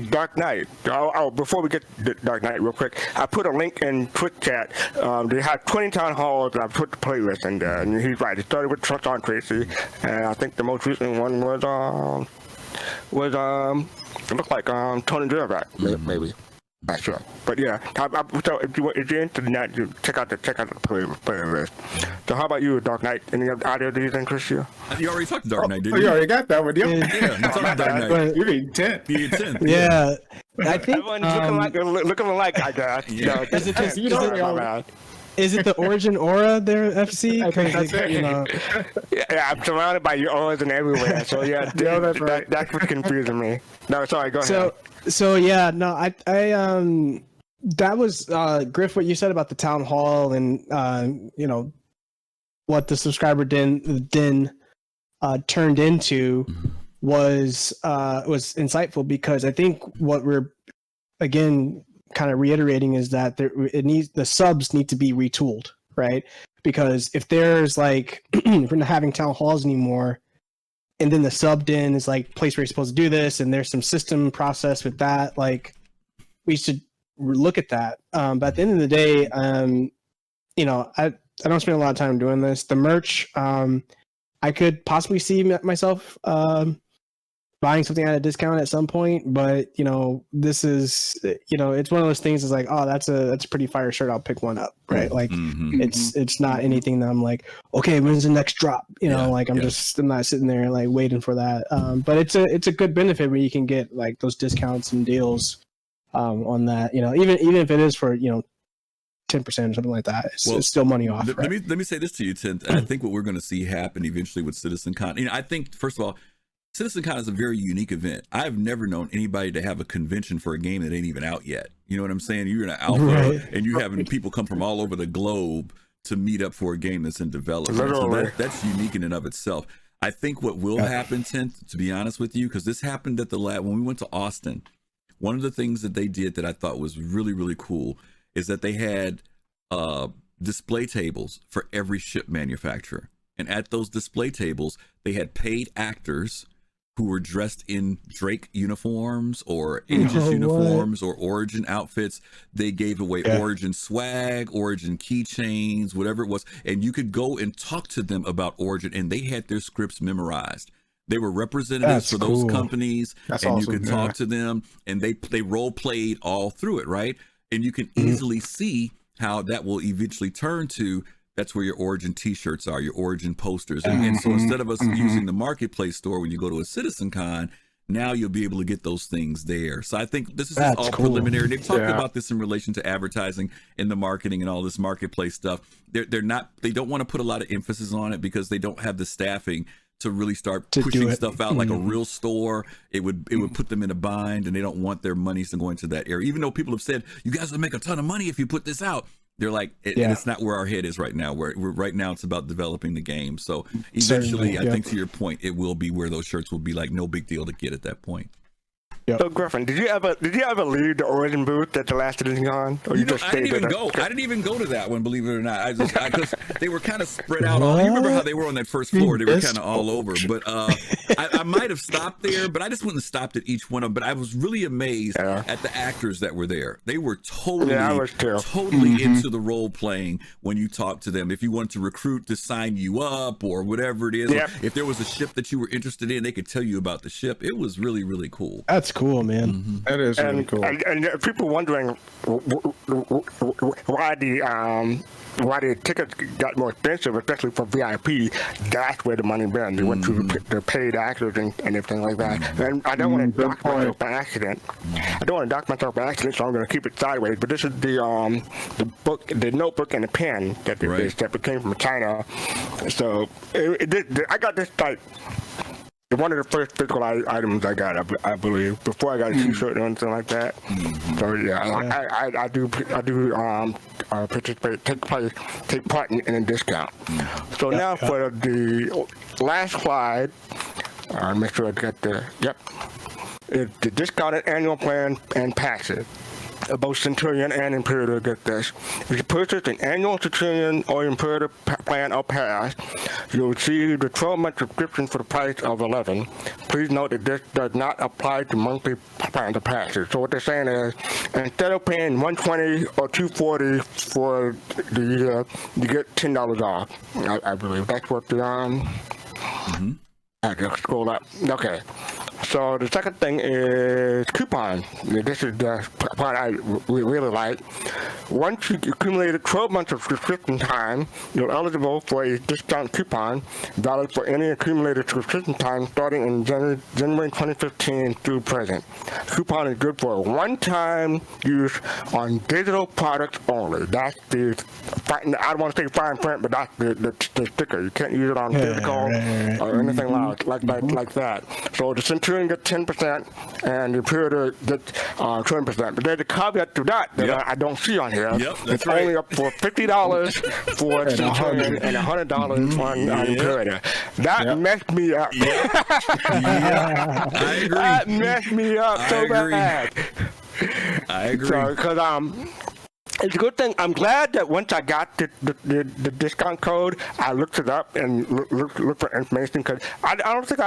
Dark Knight? Before we get to Dark Knight, real quick, I put a link in Twitch chat. They have 20 town halls, and I put the playlist in there. And he's right. It started with Trust on Tracy, and I think the most recent one was it looked like Tony Durvac, maybe. Not sure, but yeah. So if you're interested in that, you check out the playlist. So how about you, Dark Knight? Any other of these interest you? You already talked to Dark Knight, didn't you? You already got that one, Yeah, you talked to Dark Knight. You mean 10? You need 10. Yeah, I think Everyone's looking alike, I guess. Yeah. Is it just man. is it the Origin Aura there, FC? I think that's it. You know, Yeah, I'm surrounded by your auras and everywhere. So yeah, that's right. That's what's confusing me. No, sorry, go ahead. So yeah, no, I that was Griff, what you said about the town hall and you know what the subscriber din turned into was insightful, because I think what we're again kind of reiterating is that the subs need to be retooled, right? Because if there's like if we're not having town halls anymore, and then the subbed in is like place where you're supposed to do this, and there's some system process with that, like we should look at that. But at the end of the day, you know, I don't spend a lot of time doing this. The merch, I could possibly see myself buying something at a discount at some point, but you know, this is, you know, it's one of those things. It's like, oh, that's a pretty fire shirt, I'll pick one up, right? Like it's not anything that I'm like, okay, when's the next drop? You know, like I'm not sitting there like waiting for that. But it's a good benefit where you can get like those discounts and deals on that. You know, even if it is for, you know, 10% or something like that, it's still money off. Let me say this to you, Tenth. I think what we're going to see happen eventually with CitizenCon. You know, I think first of all, CitizenCon is a very unique event. I've never known anybody to have a convention for a game that ain't even out yet. You know what I'm saying? You're in an alpha, and you're having people come from all over the globe to meet up for a game that's in development. So that's unique in and of itself. I think what will happen, Tenth, to be honest with you, because this happened at the lab when we went to Austin. One of the things that they did that I thought was really, really cool is that they had display tables for every ship manufacturer. And at those display tables, they had paid actors who were dressed in Drake uniforms or Aegis uniforms or Origin outfits. They gave away Origin swag, Origin keychains, whatever it was. And you could go and talk to them about Origin, and they had their scripts memorized. They were representatives for those companies, and you could talk to them, and they role played all through it, right? And you can easily see how that will eventually turn to, that's where your Origin t-shirts are, your Origin posters. And so instead of us using the marketplace store when you go to a CitizenCon, now you'll be able to get those things there. So I think this is all preliminary. They've talked about this in relation to advertising and the marketing and all this marketplace stuff. They don't want to put a lot of emphasis on it because they don't have the staffing to really start pushing stuff out like a real store. It would put them in a bind, and they don't want their monies to go into that area. Even though people have said, you guys will make a ton of money if you put this out. They're like, and it's not where our head is right now. We're right now, it's about developing the game. So eventually, I think to your point, it will be where those shirts will be like no big deal to get at that point. Yep. So Griffin, did you ever leave the Origin booth at the last edition on, or you just I stayed didn't even there? go. I didn't even go to that one, believe it or not. Because they were kind of spread out. You remember how they were on that first floor? They were kind of all over. But I might have stopped there, but I just wouldn't have stopped at each one of them. But I was really amazed at the actors that were there. They were totally into the role playing when you talked to them. If you wanted to recruit to sign you up or whatever it is, if there was a ship that you were interested in, they could tell you about the ship. It was really, really cool. That's cool, man. That is really cool. And people wondering why the tickets got more expensive, especially for VIP. That's where the money been. They went to the paid actors and everything like that. And I don't want to dock myself by accident. So I'm going to keep it sideways. But this is the book, the notebook, and the pen that came from China. So I got this like. One of the first physical items I got, I believe, before I got a T-shirt or anything like that. So I do participate, take part in a discount. So now for the last slide, I'll make sure I get it's the discounted annual plan and passes. Both Centurion and Imperator get this. If you purchase an annual Centurion or Imperator plan or pass, you'll receive the 12-month subscription for the price of $11. Please note that this does not apply to monthly plans or passes. So what they're saying is, instead of paying $120 or $240 for the year, you get $10 off. I believe that's what the I just scroll up. Okay. So the second thing is coupon. This is the part I really like. Once you accumulate 12 months of subscription time, you're eligible for a discount coupon valid for any accumulated subscription time starting in January 2015 through present. Coupon is good for one-time use on digital products only. That's the, I don't want to say fine print, but that's the sticker. You can't use it on physical or anything like that. So the Centurion get 10% and the Imperator get 20%. But there's a caveat to that I don't see on here. It's only up for $50 for Centurion and $100 on Imperator. That messed me up. I agree. That messed me up so bad. I agree. So, because it's a good thing. I'm glad that once I got the discount code, I looked it up and looked for information, because I don't think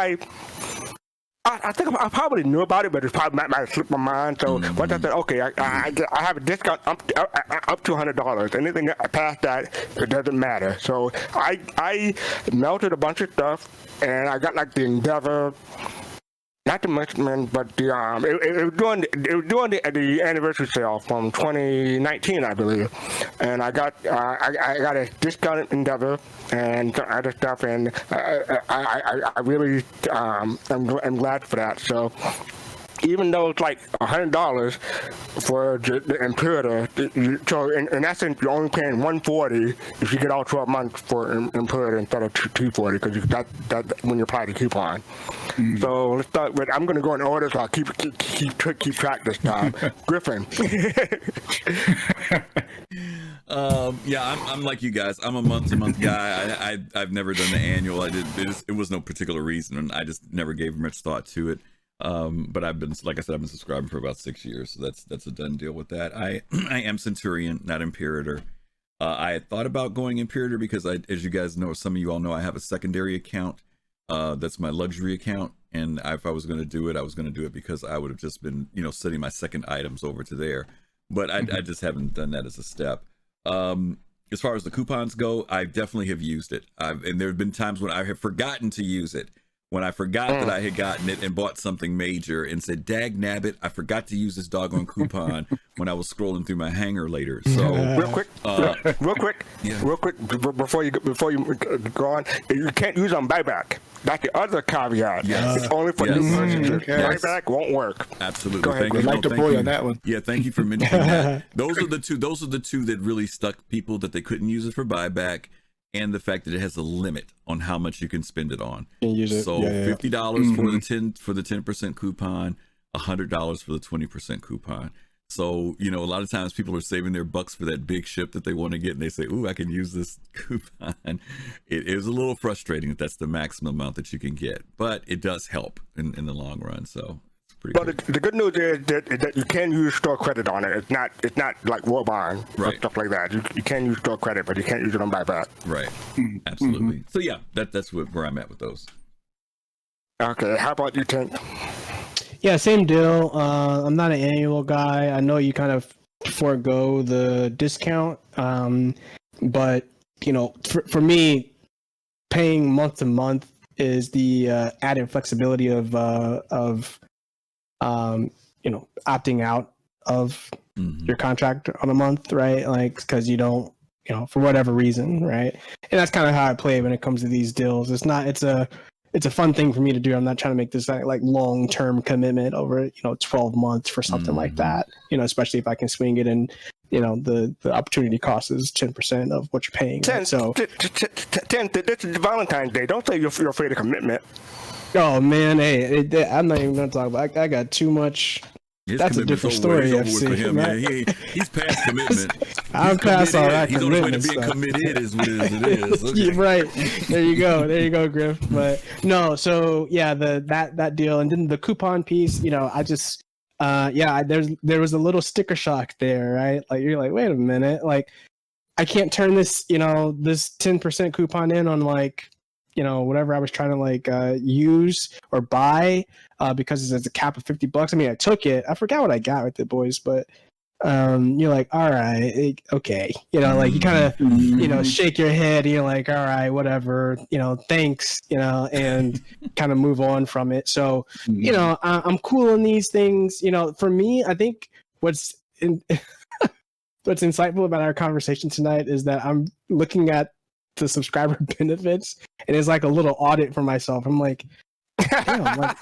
I think I probably knew about it, but it probably might have slipped my mind. So once I said, okay, I have a discount up to $100. Anything past that, it doesn't matter. So I melted a bunch of stuff, and I got like the Endeavor. Not the Munchman, but the it was during the anniversary sale from 2019, I believe, and I got a discounted Endeavor and some other stuff, and I really I'm glad for that. So even though it's like $100 for the Imperator, so in essence you're only paying $140 if you get all 12 months for Imperator instead of $240, because you that when you apply the coupon. So let's start with. I'm going to go in order, so I'll keep track this time. Griffin. I'm like you guys. I'm a month-to-month guy. I've never done the annual. It was no particular reason, and I just never gave much thought to it. But I've been, like I said, I've been subscribing for about 6 years, so that's a done deal with that. I am Centurion, not Imperator. I had thought about going Imperator because as you guys know, some of you all know, I have a secondary account. That's my luxury account, and if I was going to do it, I was going to do it because I would have just been, sending my second items over to there. But I just haven't done that as a step. As far as the coupons go, I definitely have used it. And there have been times when I have forgotten to use it. When I forgot that I had gotten it and bought something major and said, dag nabbit, I forgot to use this doggone coupon when I was scrolling through my hangar later. So real quick, before you go on, you can't use on buyback. That's the other caveat. It's only for new purchases. Buyback won't work. Absolutely. Go ahead. I'd like to boy on that one. Yeah, thank you for mentioning that. Those are the two that really stuck people, that they couldn't use it for buyback, and the fact that it has a limit on how much you can spend it on. So $50 for the 10% coupon, $100 for the 20% coupon. So, you know, a lot of times people are saving their bucks for that big ship that they want to get, and they say, "Ooh, I can use this coupon." It is a little frustrating that that's the maximum amount that you can get, but it does help in the long run. So it's pretty. Well, the good news is that you can use store credit on it. It's not like War Bond or Right. stuff like that. You can use store credit, but you can't use it on buyback. Right. Absolutely. So yeah, that's where I'm at with those. Okay, how about you, Tank? Yeah, same deal. I'm not an annual guy. I know you kind of forego the discount, but you know, for me, paying month to month is the added flexibility of you know, opting out of your contract on a month, right? Like, because you don't, you know, for whatever reason, right? And that's kind of how I play when it comes to these deals. It's a fun thing for me to do. I'm not trying to make this like long-term commitment over, you know, 12 months for something like that, you know, especially if I can swing it and, you know, the opportunity cost is 10% of what you're paying. Right? So, This is Valentine's Day. Don't say you're afraid of commitment. oh man, hey, I'm not even going to talk about it. I got too much. His That's a different story, It's over with FC. for him. Yeah, he's past commitment. I'm past all that He's on his way to commitment being stuff. committed is what it is. Okay. Yeah, right. There you go, Griff. But no, so yeah, that deal, and then the coupon piece, you know, I just there was a little sticker shock there, right? Like you're like, wait a minute, like I can't turn this, you know, this 10% coupon in on like, you know, whatever I was trying to like use or buy because it's a cap of $50. I mean, I took it. I forgot what I got with it, boys, but you're like, all right, okay, you know, like you kind of, you know, shake your head, you're like, all right, whatever, you know, thanks, you know, and kind of move on from it. So, you know, I'm cool on these things. You know, for me, I think what's insightful about our conversation tonight is that I'm looking at the subscriber benefits, and it's like a little audit for myself. I'm like, damn, like,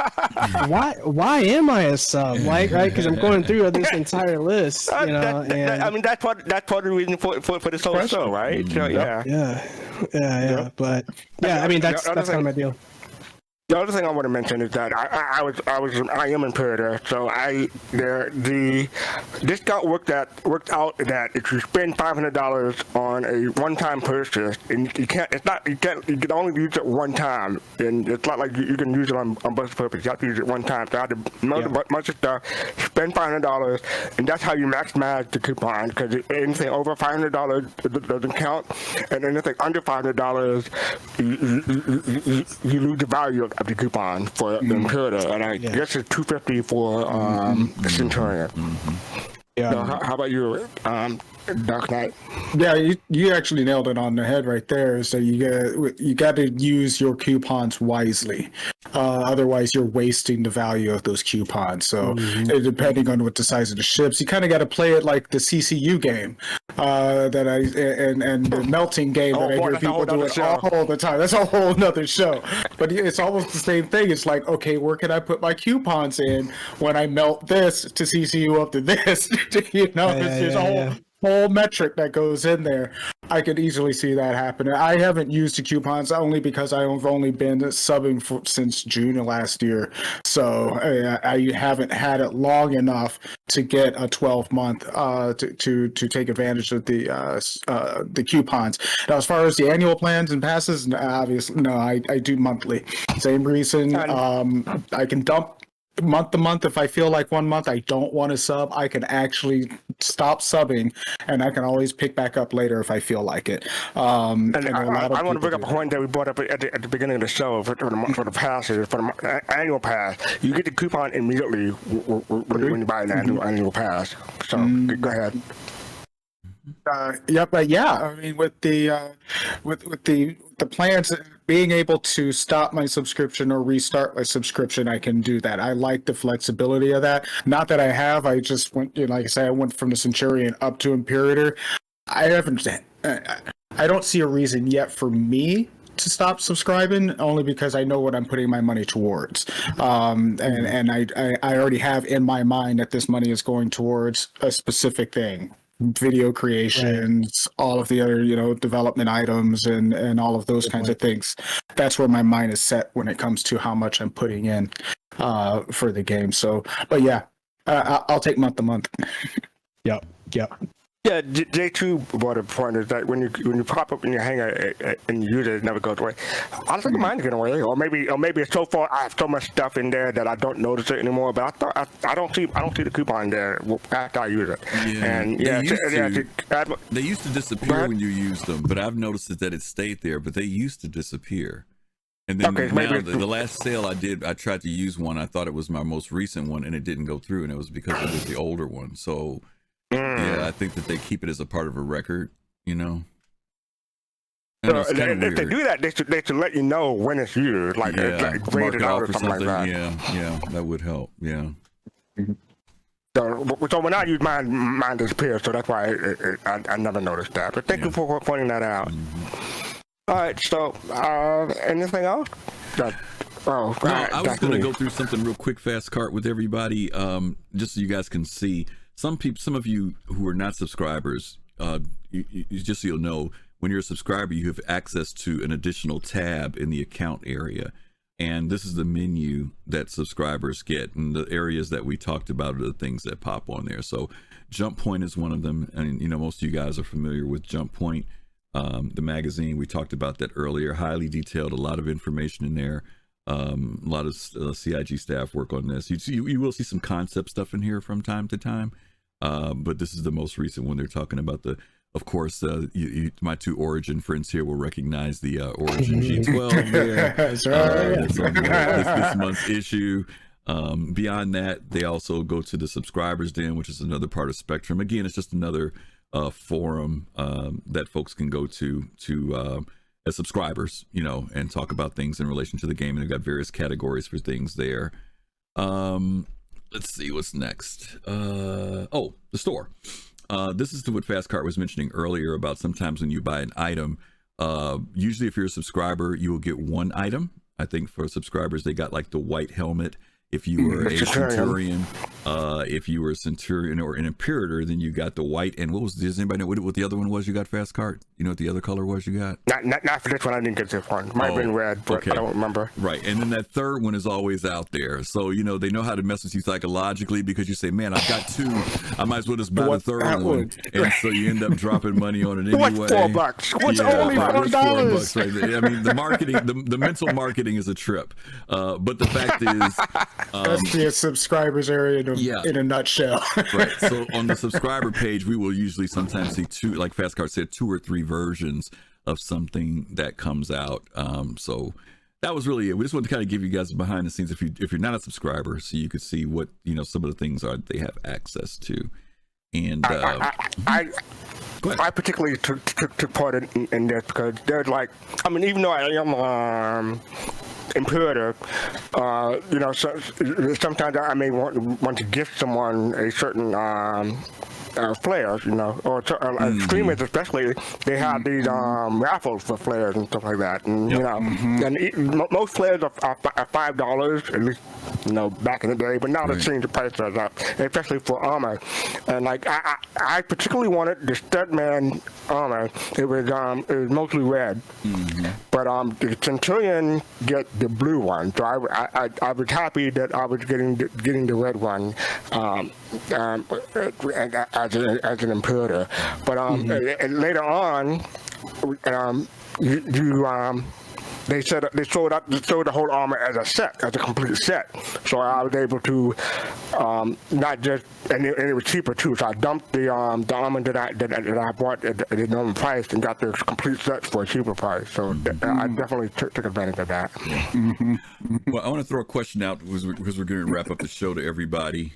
why am I a sub? Like, right? Because I'm going through this entire list, you know. I mean, that's part of the reason for this whole show, right? So, yeah. Yeah. But yeah, I mean, that's kind of my deal. The other thing I want to mention is that I am Imperator, so the discount worked out that if you spend $500 on a one-time purchase, and you can only use it one time, and it's not like you can use it on both purposes. You have to use it one time. So I had to bunch of stuff, spend $500, and that's how you maximize the coupon. Because anything over $500 doesn't count, and anything under $500, you lose the value of the coupon for the Imperator, and I guess it's $250 for the Centurion. Yeah. So how about you, Dark Knight? Yeah, you actually nailed it on the head right there. So you got to use your coupons wisely. Otherwise, you're wasting the value of those coupons. So depending on what the size of the ships, you kind of got to play it like the CCU game and the melting game that I hear people do it all the time. That's a whole nother show. But it's almost the same thing. It's like, okay, where can I put my coupons in when I melt this to CCU up to this? You know, there's a whole metric that goes in there. I could easily see that happen. I haven't used the coupons only because I've only been subbing since June of last year, so I haven't had it long enough to get a 12-month to take advantage of the coupons. Now, as far as the annual plans and passes, obviously no, I do monthly. Same reason. I can dump month to month. If I feel like one month I don't want to sub, I can actually stop subbing, and I can always pick back up later if I feel like it. And I want to bring up a point that we brought up at the beginning of the show for the passes, for the annual pass. You get the coupon immediately when you buy an annual pass. So go ahead. But yeah, I mean, with the plans, being able to stop my subscription or restart my subscription, I can do that. I like the flexibility of that. Not that I have. I just went, like I said, I went from the Centurion up to Imperator. I don't see a reason yet for me to stop subscribing, only because I know what I'm putting my money towards. And I already have in my mind that this money is going towards a specific thing. Video creations, all of the other, development items and all of those kinds of things. That's where my mind is set when it comes to how much I'm putting in for the game. So, but yeah, I'll take month to month. Yep. Yeah, J2 brought a point is that when you pop up in your hangar and you use it, it never goes away. I don't think mine's going away, or maybe it's so far I have so much stuff in there that I don't notice it anymore. But I don't see the coupon there after I use it. Yeah, And they used to disappear when you used them, but I've noticed that it stayed there. But they used to disappear. And then now the last sale I did, I tried to use one. I thought it was my most recent one, and it didn't go through, and it was because it was the older one. So. Yeah, I think that they keep it as a part of a record, you know. If they do that, they should let you know when it's used, like grade it out or something like that. Yeah, that would help. Yeah. So when I use mine disappears, so that's why I never noticed that. But thank you for pointing that out. All right, so anything else? I was going to go through something real quick, fast cart with everybody, just so you guys can see. Some of you who are not subscribers, just so you'll know, when you're a subscriber, you have access to an additional tab in the account area. And this is the menu that subscribers get. And the areas that we talked about are the things that pop on there. So Jump Point is one of them. And, you know, most of you guys are familiar with Jump Point, the magazine. We talked about that earlier. Highly detailed, a lot of information in there. A lot of CIG staff work on this. You will see some concept stuff in here from time to time, but this is the most recent one. They're talking about of course, my two Origin friends here will recognize the Origin G12 there. That's right. That's on this month's issue. Beyond that, they also go to the Subscribers Den, which is another part of Spectrum. Again, it's just another forum that folks can go to as subscribers, you know, and talk about things in relation to the game. And they've got various categories for things there. Let's see what's next. The store. This is what Fast Cart was mentioning earlier about sometimes when you buy an item, usually if you're a subscriber, you will get one item. I think for subscribers, they got like the white helmet. If you were a Centurion, if you were a Centurion or an Imperator, then you got the white. And does anybody know what the other one was you got, Fast Cart? You know what the other color was you got? Not for this one. I didn't get this one. Might have been red, but okay. I don't remember. Right. And then that third one is always out there. So, you know, they know how to mess with you psychologically because you say, man, I've got two. I might as well just buy the third one. And so you end up dropping money on it anyway. What's $4? What's only $4? Right? I mean, the marketing, the mental marketing is a trip. But the fact is... that's the subscribers area in a nutshell. Right. So on the subscriber page, we will usually sometimes see two, like Fast Cart said, 2 or 3 versions of something that comes out. So that was really it. We just wanted to kind of give you guys behind the scenes if you're not a subscriber, so you could see what, you know, some of the things are they have access to. And I particularly took part in this because there's like, I mean, even though I am Imperator, you know, so sometimes I may want to gift someone a certain flares, you know, or streamers especially. They have these raffles for flares and stuff like that, and you know, and most flares are $5 at least, you know, back in the day. But now they're seeing the prices up, especially for armor. And like I particularly wanted the Studman armor. It was mostly red, but the Centurion get the blue one. So I was happy that I was getting the red one. As an Imperator, but later on, they sold the whole armor as a set, as a complete set. So I was able to not just, and it was cheaper too. So I dumped the armor that I bought at the normal price and got the complete set for a cheaper price. So I definitely took advantage of that. Well, I want to throw a question out because we're going to wrap up the show to everybody.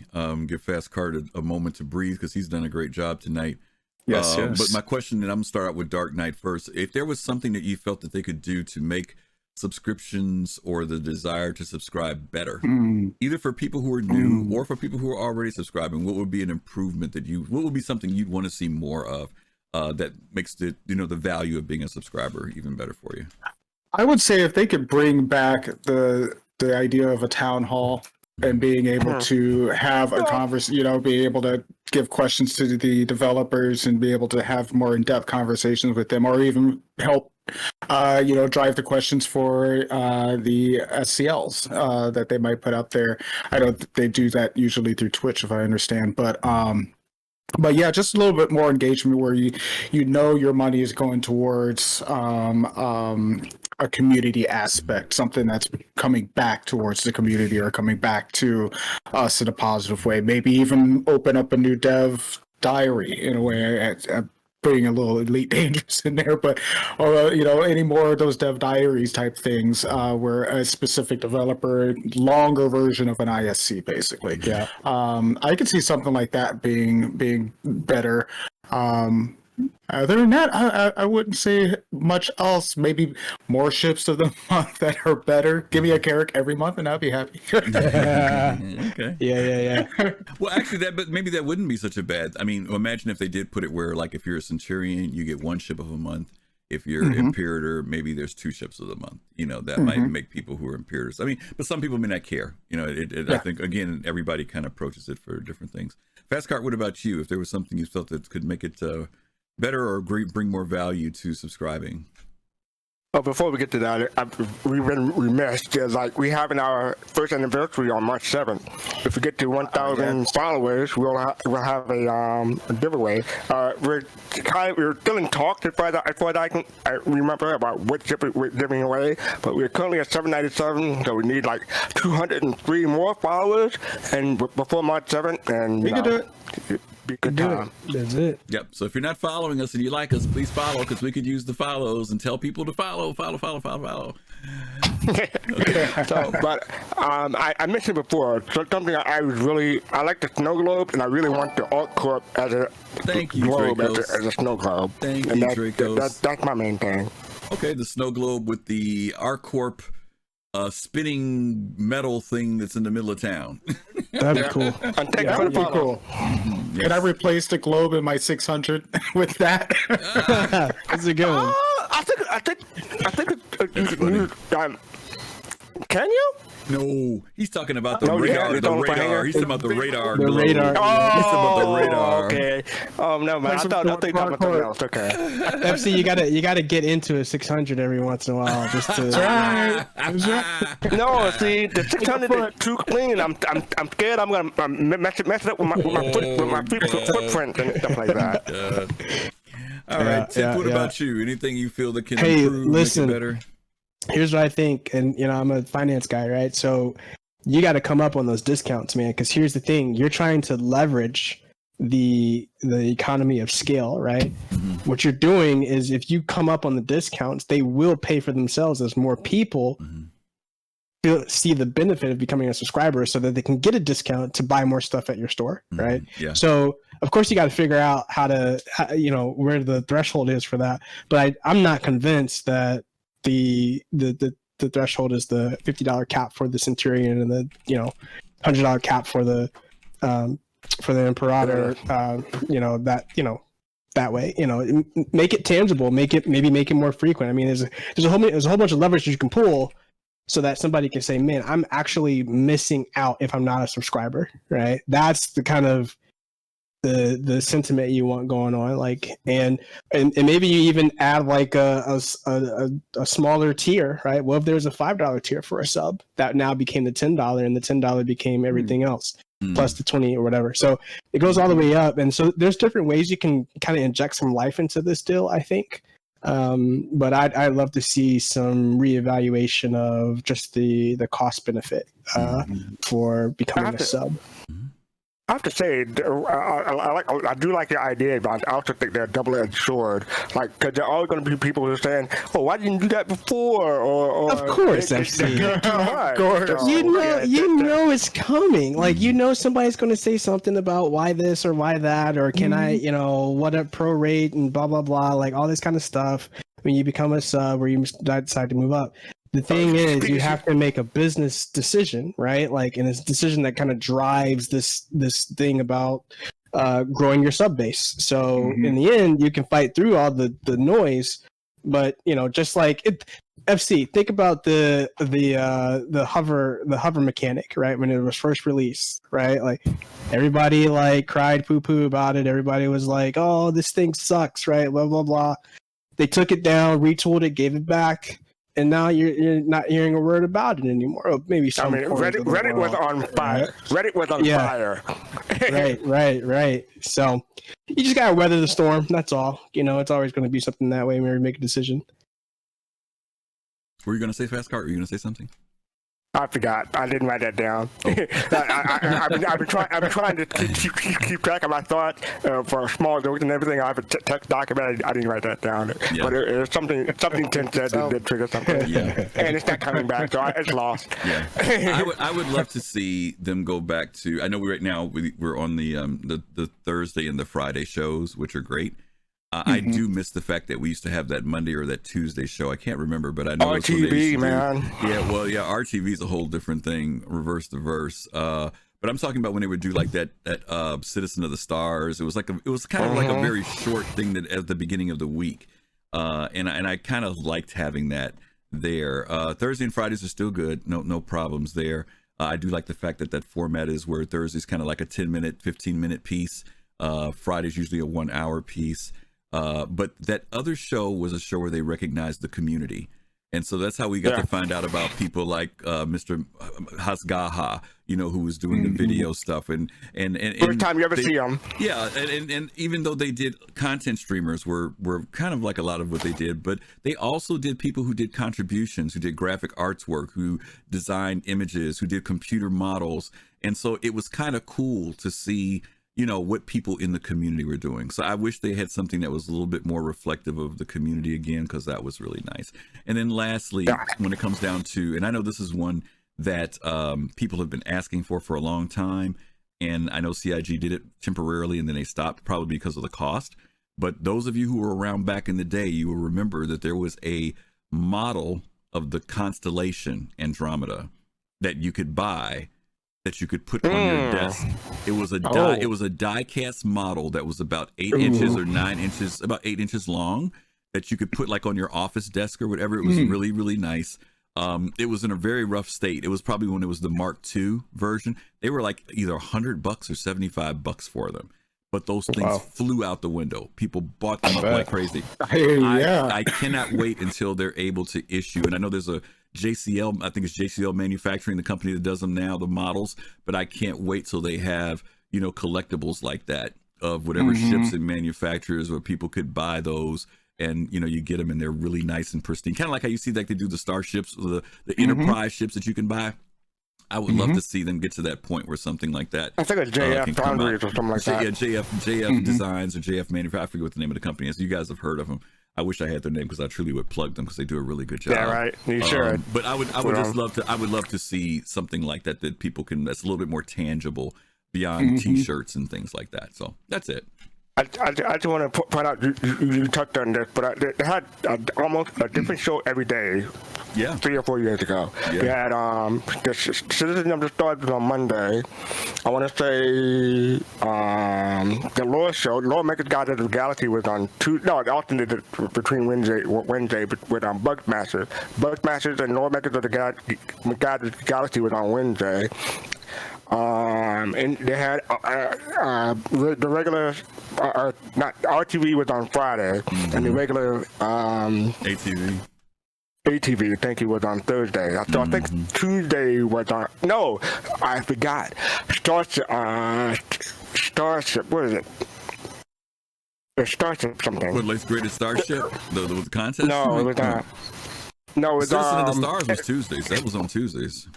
Give Fast Cart a moment to breathe because he's done a great job tonight. Yes. But my question, and I'm going to start out with Dark Knight first. If there was something that you felt that they could do to make subscriptions or the desire to subscribe better, either for people who are new or for people who are already subscribing, what would be an improvement what would be something you'd want to see more of that makes the value of being a subscriber even better for you? I would say if they could bring back the idea of a town hall and being able to have a conversation, be able to give questions to the developers and be able to have more in-depth conversations with them, or even help drive the questions for the SCLs that they might put out there. I don't. They do that usually through Twitch, if I understand, but yeah, just a little bit more engagement where your money is going towards a community aspect, something that's coming back towards the community or coming back to us in a positive way. Maybe even open up a new dev diary in a way. Putting a little Elite Dangerous in there, but any more of those dev diaries type things where a specific developer, longer version of an ISC, basically. Yeah. I could see something like that being better. Other than that, I wouldn't say much else. Maybe more ships of the month that are better. Give me a character every month, and I'll be happy. Okay. Yeah. Well, actually, but maybe that wouldn't be such a bad. I mean, imagine if they did put it where, like, if you're a Centurion, you get 1 ship of a month. If you're Imperator, maybe there's 2 ships of the month. That might make people who are Imperators. I mean, but some people may not care. I think, again, everybody kind of approaches it for different things. Fastcart, what about you? If there was something you felt that could make it better or bring more value to subscribing? Oh, before we get to that, we've been remiss. We having our first anniversary on March 7th. If we get to 1,000 followers, we'll have a giveaway. We're still in talks as far as I remember about what ship we're giving away, but we're currently at 797, so we need 203 more followers, and before March 7th, and we can do it. Good time. That's it. Yep. So if you're not following us and you like us, please follow, because we could use the follows and tell people to follow. Okay. But I mentioned before something I like the snow globe, and I really want the Alt Corp as a globe as a snow globe. Thank you, Dracos. That's my main thing. Okay, the snow globe with the ArcCorp spinning metal thing that's in the middle of town. That'd be cool. That would be cool. Yes. Can I replace the globe in my 600 with that? That's a good one. I think can you? No, he's talking about the radar. He's talking about the radar. The radar. Oh, he's talking about the radar. Okay. Oh no, man. I thought you were talking about something else. Okay. FC, you gotta get into a 600 every once in a while, just to. That's right. No, see, the 600 is too clean. I'm scared. I'm gonna mess it up with my footprint and stuff like that. All right, Tip. What about you? Anything you feel that can improve, listen, make it better? Here's what I think, and I'm a finance guy, right? So you got to come up on those discounts, man. Because here's the thing: you're trying to leverage the economy of scale, right? Mm-hmm. What you're doing is, if you come up on the discounts, they will pay for themselves as more people see the benefit of becoming a subscriber, so that they can get a discount to buy more stuff at your store, right? Yeah. So of course you got to figure out how where the threshold is for that. But I'm not convinced that the threshold is the $50 cap for the Centurion and the $100 cap for the Imperator. That way, make it tangible, make it more frequent. I mean, there's a whole bunch of levers you can pull, so that somebody can say, man, I'm actually missing out if I'm not a subscriber, right? That's the kind of the sentiment you want going on, and maybe you even add a smaller tier, right? Well, if there's a $5 tier for a sub, that now became the $10, and the $10 became everything else plus the 20 or whatever. So it goes all the way up, and so there's different ways you can kind of inject some life into this deal, I think. But I'd love to see some reevaluation of just the cost benefit for becoming a sub. I have to say, I do like the idea, but I also think they're a double-edged sword. Because there are always going to be people who are saying, "Oh, why didn't you do that before?" Or of course, FC. Of course. You know it's coming. Somebody's going to say something about why this or why that, or can I, what a prorate and blah blah blah, all this kind of stuff. When you become a sub or you decide to move up. The thing is, you have to make a business decision, right? And it's a decision that kind of drives this thing about growing your sub base. So in the end, you can fight through all the noise, but just like it, FC, think about the hover mechanic, right? When it was first released, right? Everybody cried poo poo about it. Everybody was like, "Oh, this thing sucks," right? Blah blah blah. They took it down, retooled it, gave it back, and now you're not hearing a word about it anymore. Or maybe some. Reddit was on fire. Reddit was on fire. Right. So you just gotta weather the storm. That's all. It's always going to be something that way when we make a decision. Were you going to say fast cart? Were you going to say something? I forgot. I didn't write that down. Oh. I've been trying to keep track of my thoughts for small jokes and everything. I have a text document. I didn't write that down, but it's something Tim said that triggered something. Yeah. And it's not coming back, so it's lost. Yeah. I would love to see them go back to. I know right now we're on the Thursday and the Friday shows, which are great. I do miss the fact that we used to have that Monday or that Tuesday show. I can't remember, but I know RTV, man. RTV is a whole different thing, reverse the verse. But I'm talking about when they would do like that Citizen of the Stars. It was kind of like a very short thing that at the beginning of the week, and I kind of liked having that there. Thursday and Fridays are still good, no problems there. I do like the fact that format is where Thursday's kind of like a 10-minute, 15-minute piece. Friday's usually a 1-hour piece. But that other show was a show where they recognized the community. And so that's how we got to find out about people like Mr. Hasgaha, who was doing the video stuff. And first time you ever see him. Yeah, and even though they did content streamers were kind of like a lot of what they did, but they also did people who did contributions, who did graphic arts work, who designed images, who did computer models. And so it was kind of cool to see what people in the community were doing. So I wish they had something that was a little bit more reflective of the community again, because that was really nice. And then lastly, when it comes down to, and I know this is one that people have been asking for a long time, and I know CIG did it temporarily and then they stopped probably because of the cost. But those of you who were around back in the day, you will remember that there was a model of the constellation Andromeda that you could buy, that you could put on your desk. It was a die cast model that was about 8 inches or 9 inches, about 8 inches long, that you could put like on your office desk or whatever. It was really, really nice. It was in a very rough state. It was probably when it was the Mark II version. They were like either $100 or $75 for them. But those things flew out the window. People bought them up like crazy. I cannot wait until they're able to issue. And I know there's a JCL, I think it's JCL Manufacturing, the company that does them now, the models. But I can't wait till they have, collectibles like that of whatever ships and manufacturers where people could buy those. And, you get them and they're really nice and pristine. Kind of like how you see like they do the starships, the Enterprise ships that you can buy. I would love to see them get to that point where something like that. I think it's JF Foundries or something like that. Yeah, JF Designs or JF Manufacturing. I forget what the name of the company is. You guys have heard of them. I wish I had their name because I truly would plug them because they do a really good job. Yeah, right. You should. But I would just love to. I would love to see something like that people can. That's a little bit more tangible beyond T-shirts and things like that. So that's it. I just want to point out, you touched on this, but they had almost a different show every day. Yeah. 3 or 4 years ago. Yeah. We had the Citizen of the Stars was on Monday. I want to say the Lore show, Lore Maker's Guide to the Galaxy was on Tuesday. No, it alternated between Wednesday with Bugmasters. Bugmasters and Lore Makers of the Guide to the Galaxy was on Wednesday. And they had the regular, not RTV was on Friday, and the regular ATV, thank you, was on Thursday. So I think Tuesday was on. No, I forgot. Starship. What is it? Starship something. What, latest greatest Starship? The contest? No, it was not. No, it was Citizen of the Stars was Tuesdays. That was on Tuesdays.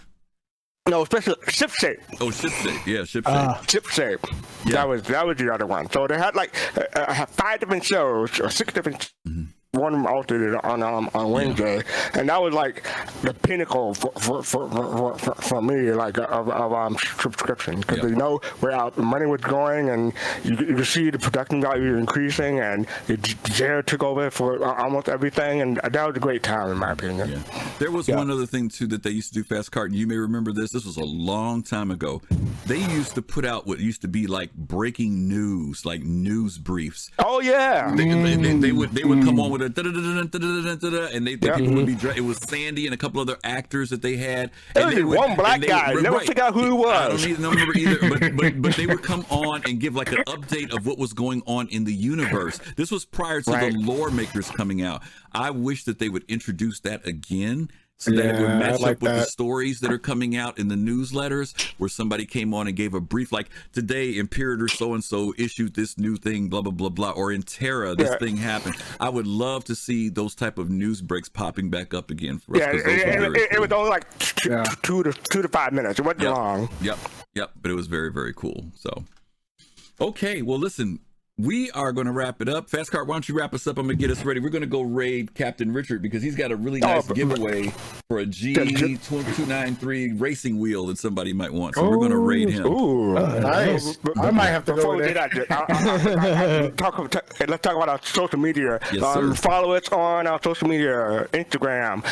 No, especially Ship Shape. Oh, Ship Shape. Yeah, Ship Shape. Ship Shape. Yeah. That was the other one. So they had like 5 different shows or 6 different. One of them altered on Wednesday, and that was like the pinnacle for me, like of subscription, because where our money was going, and you could see the production value increasing, and Jared took over for almost everything, and that was a great time in my opinion. Yeah. There was one other thing too that they used to do, Fast Cart, and you may remember this. This was a long time ago. They used to put out what used to be like breaking news, like news briefs. Oh yeah. They would come on with the and people would be. It was Sandy and a couple other actors that they had. And There was one black guy. Never figured out who he was. I don't remember either. But they would come on and give like an update of what was going on in the universe. This was prior to the lore makers coming out. I wish that they would introduce that again. So that it would match up with the stories that are coming out in the newsletters, where somebody came on and gave a brief, like today, Imperator so-and-so issued this new thing, blah, blah, blah, blah, or in Terra, this thing happened. I would love to see those type of news breaks popping back up again for us. It was only like 2 to 5 minutes. It wasn't long. Yep. But it was very, very cool. So, okay. Well, listen. We are going to wrap it up. Fastcart, why don't you wrap us up? I'm going to get us ready. We're going to go raid Captain Richard because he's got a really nice giveaway for a G293 racing wheel that somebody might want. So we're going to raid him. Ooh, nice. I might have to go there. Let's talk about our social media. Yes, follow us on our social media, Instagram,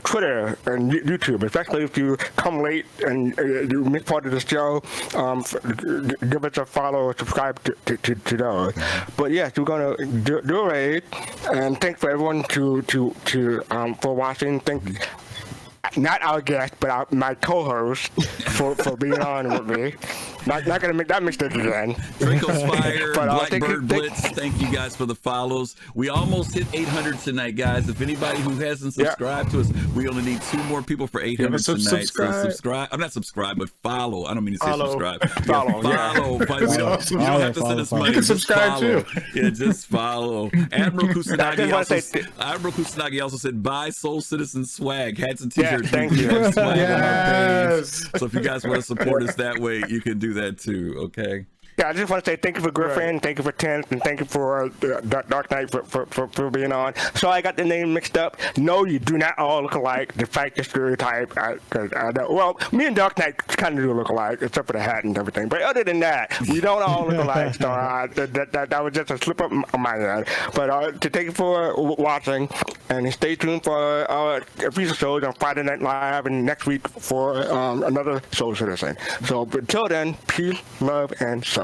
Twitter, and YouTube. Especially if you come late and you miss part of the show, give us a follow, subscribe to those. But yes, we're gonna do a raid, and thanks for everyone for watching. Thank not our guest, but my co-host for being on with me. Not gonna make that mistake again. Draco's Fire, Blackbird Blitz, thank you guys for the follows. We almost hit 800 tonight, guys. If anybody who hasn't subscribed to us, we only need 2 more people for 800 tonight. So subscribe. I'm not subscribed, but follow. I don't mean to say subscribe. Follow. You don't have to send us money. Just follow. Yeah, just follow. Admiral Kusanagi also said, buy Soul Citizen swag, hats and t-shirts. Thank you. Yes. So if you guys want to support us that way, you can do that too. Okay. Yeah, I just want to say thank you for Griffin, thank you for Tenth, and thank you for Dark Knight for being on. So I got the name mixed up. No, you do not all look alike. The fact, the stereotype. Well, me and Dark Knight kind of do look alike, except for the hat and everything. But other than that, we don't all look alike. So that was just a slip up on my end. But to thank you for watching, and stay tuned for our future shows on Friday Night Live and next week for another Soul Citizen. So until then, peace, love, and soul.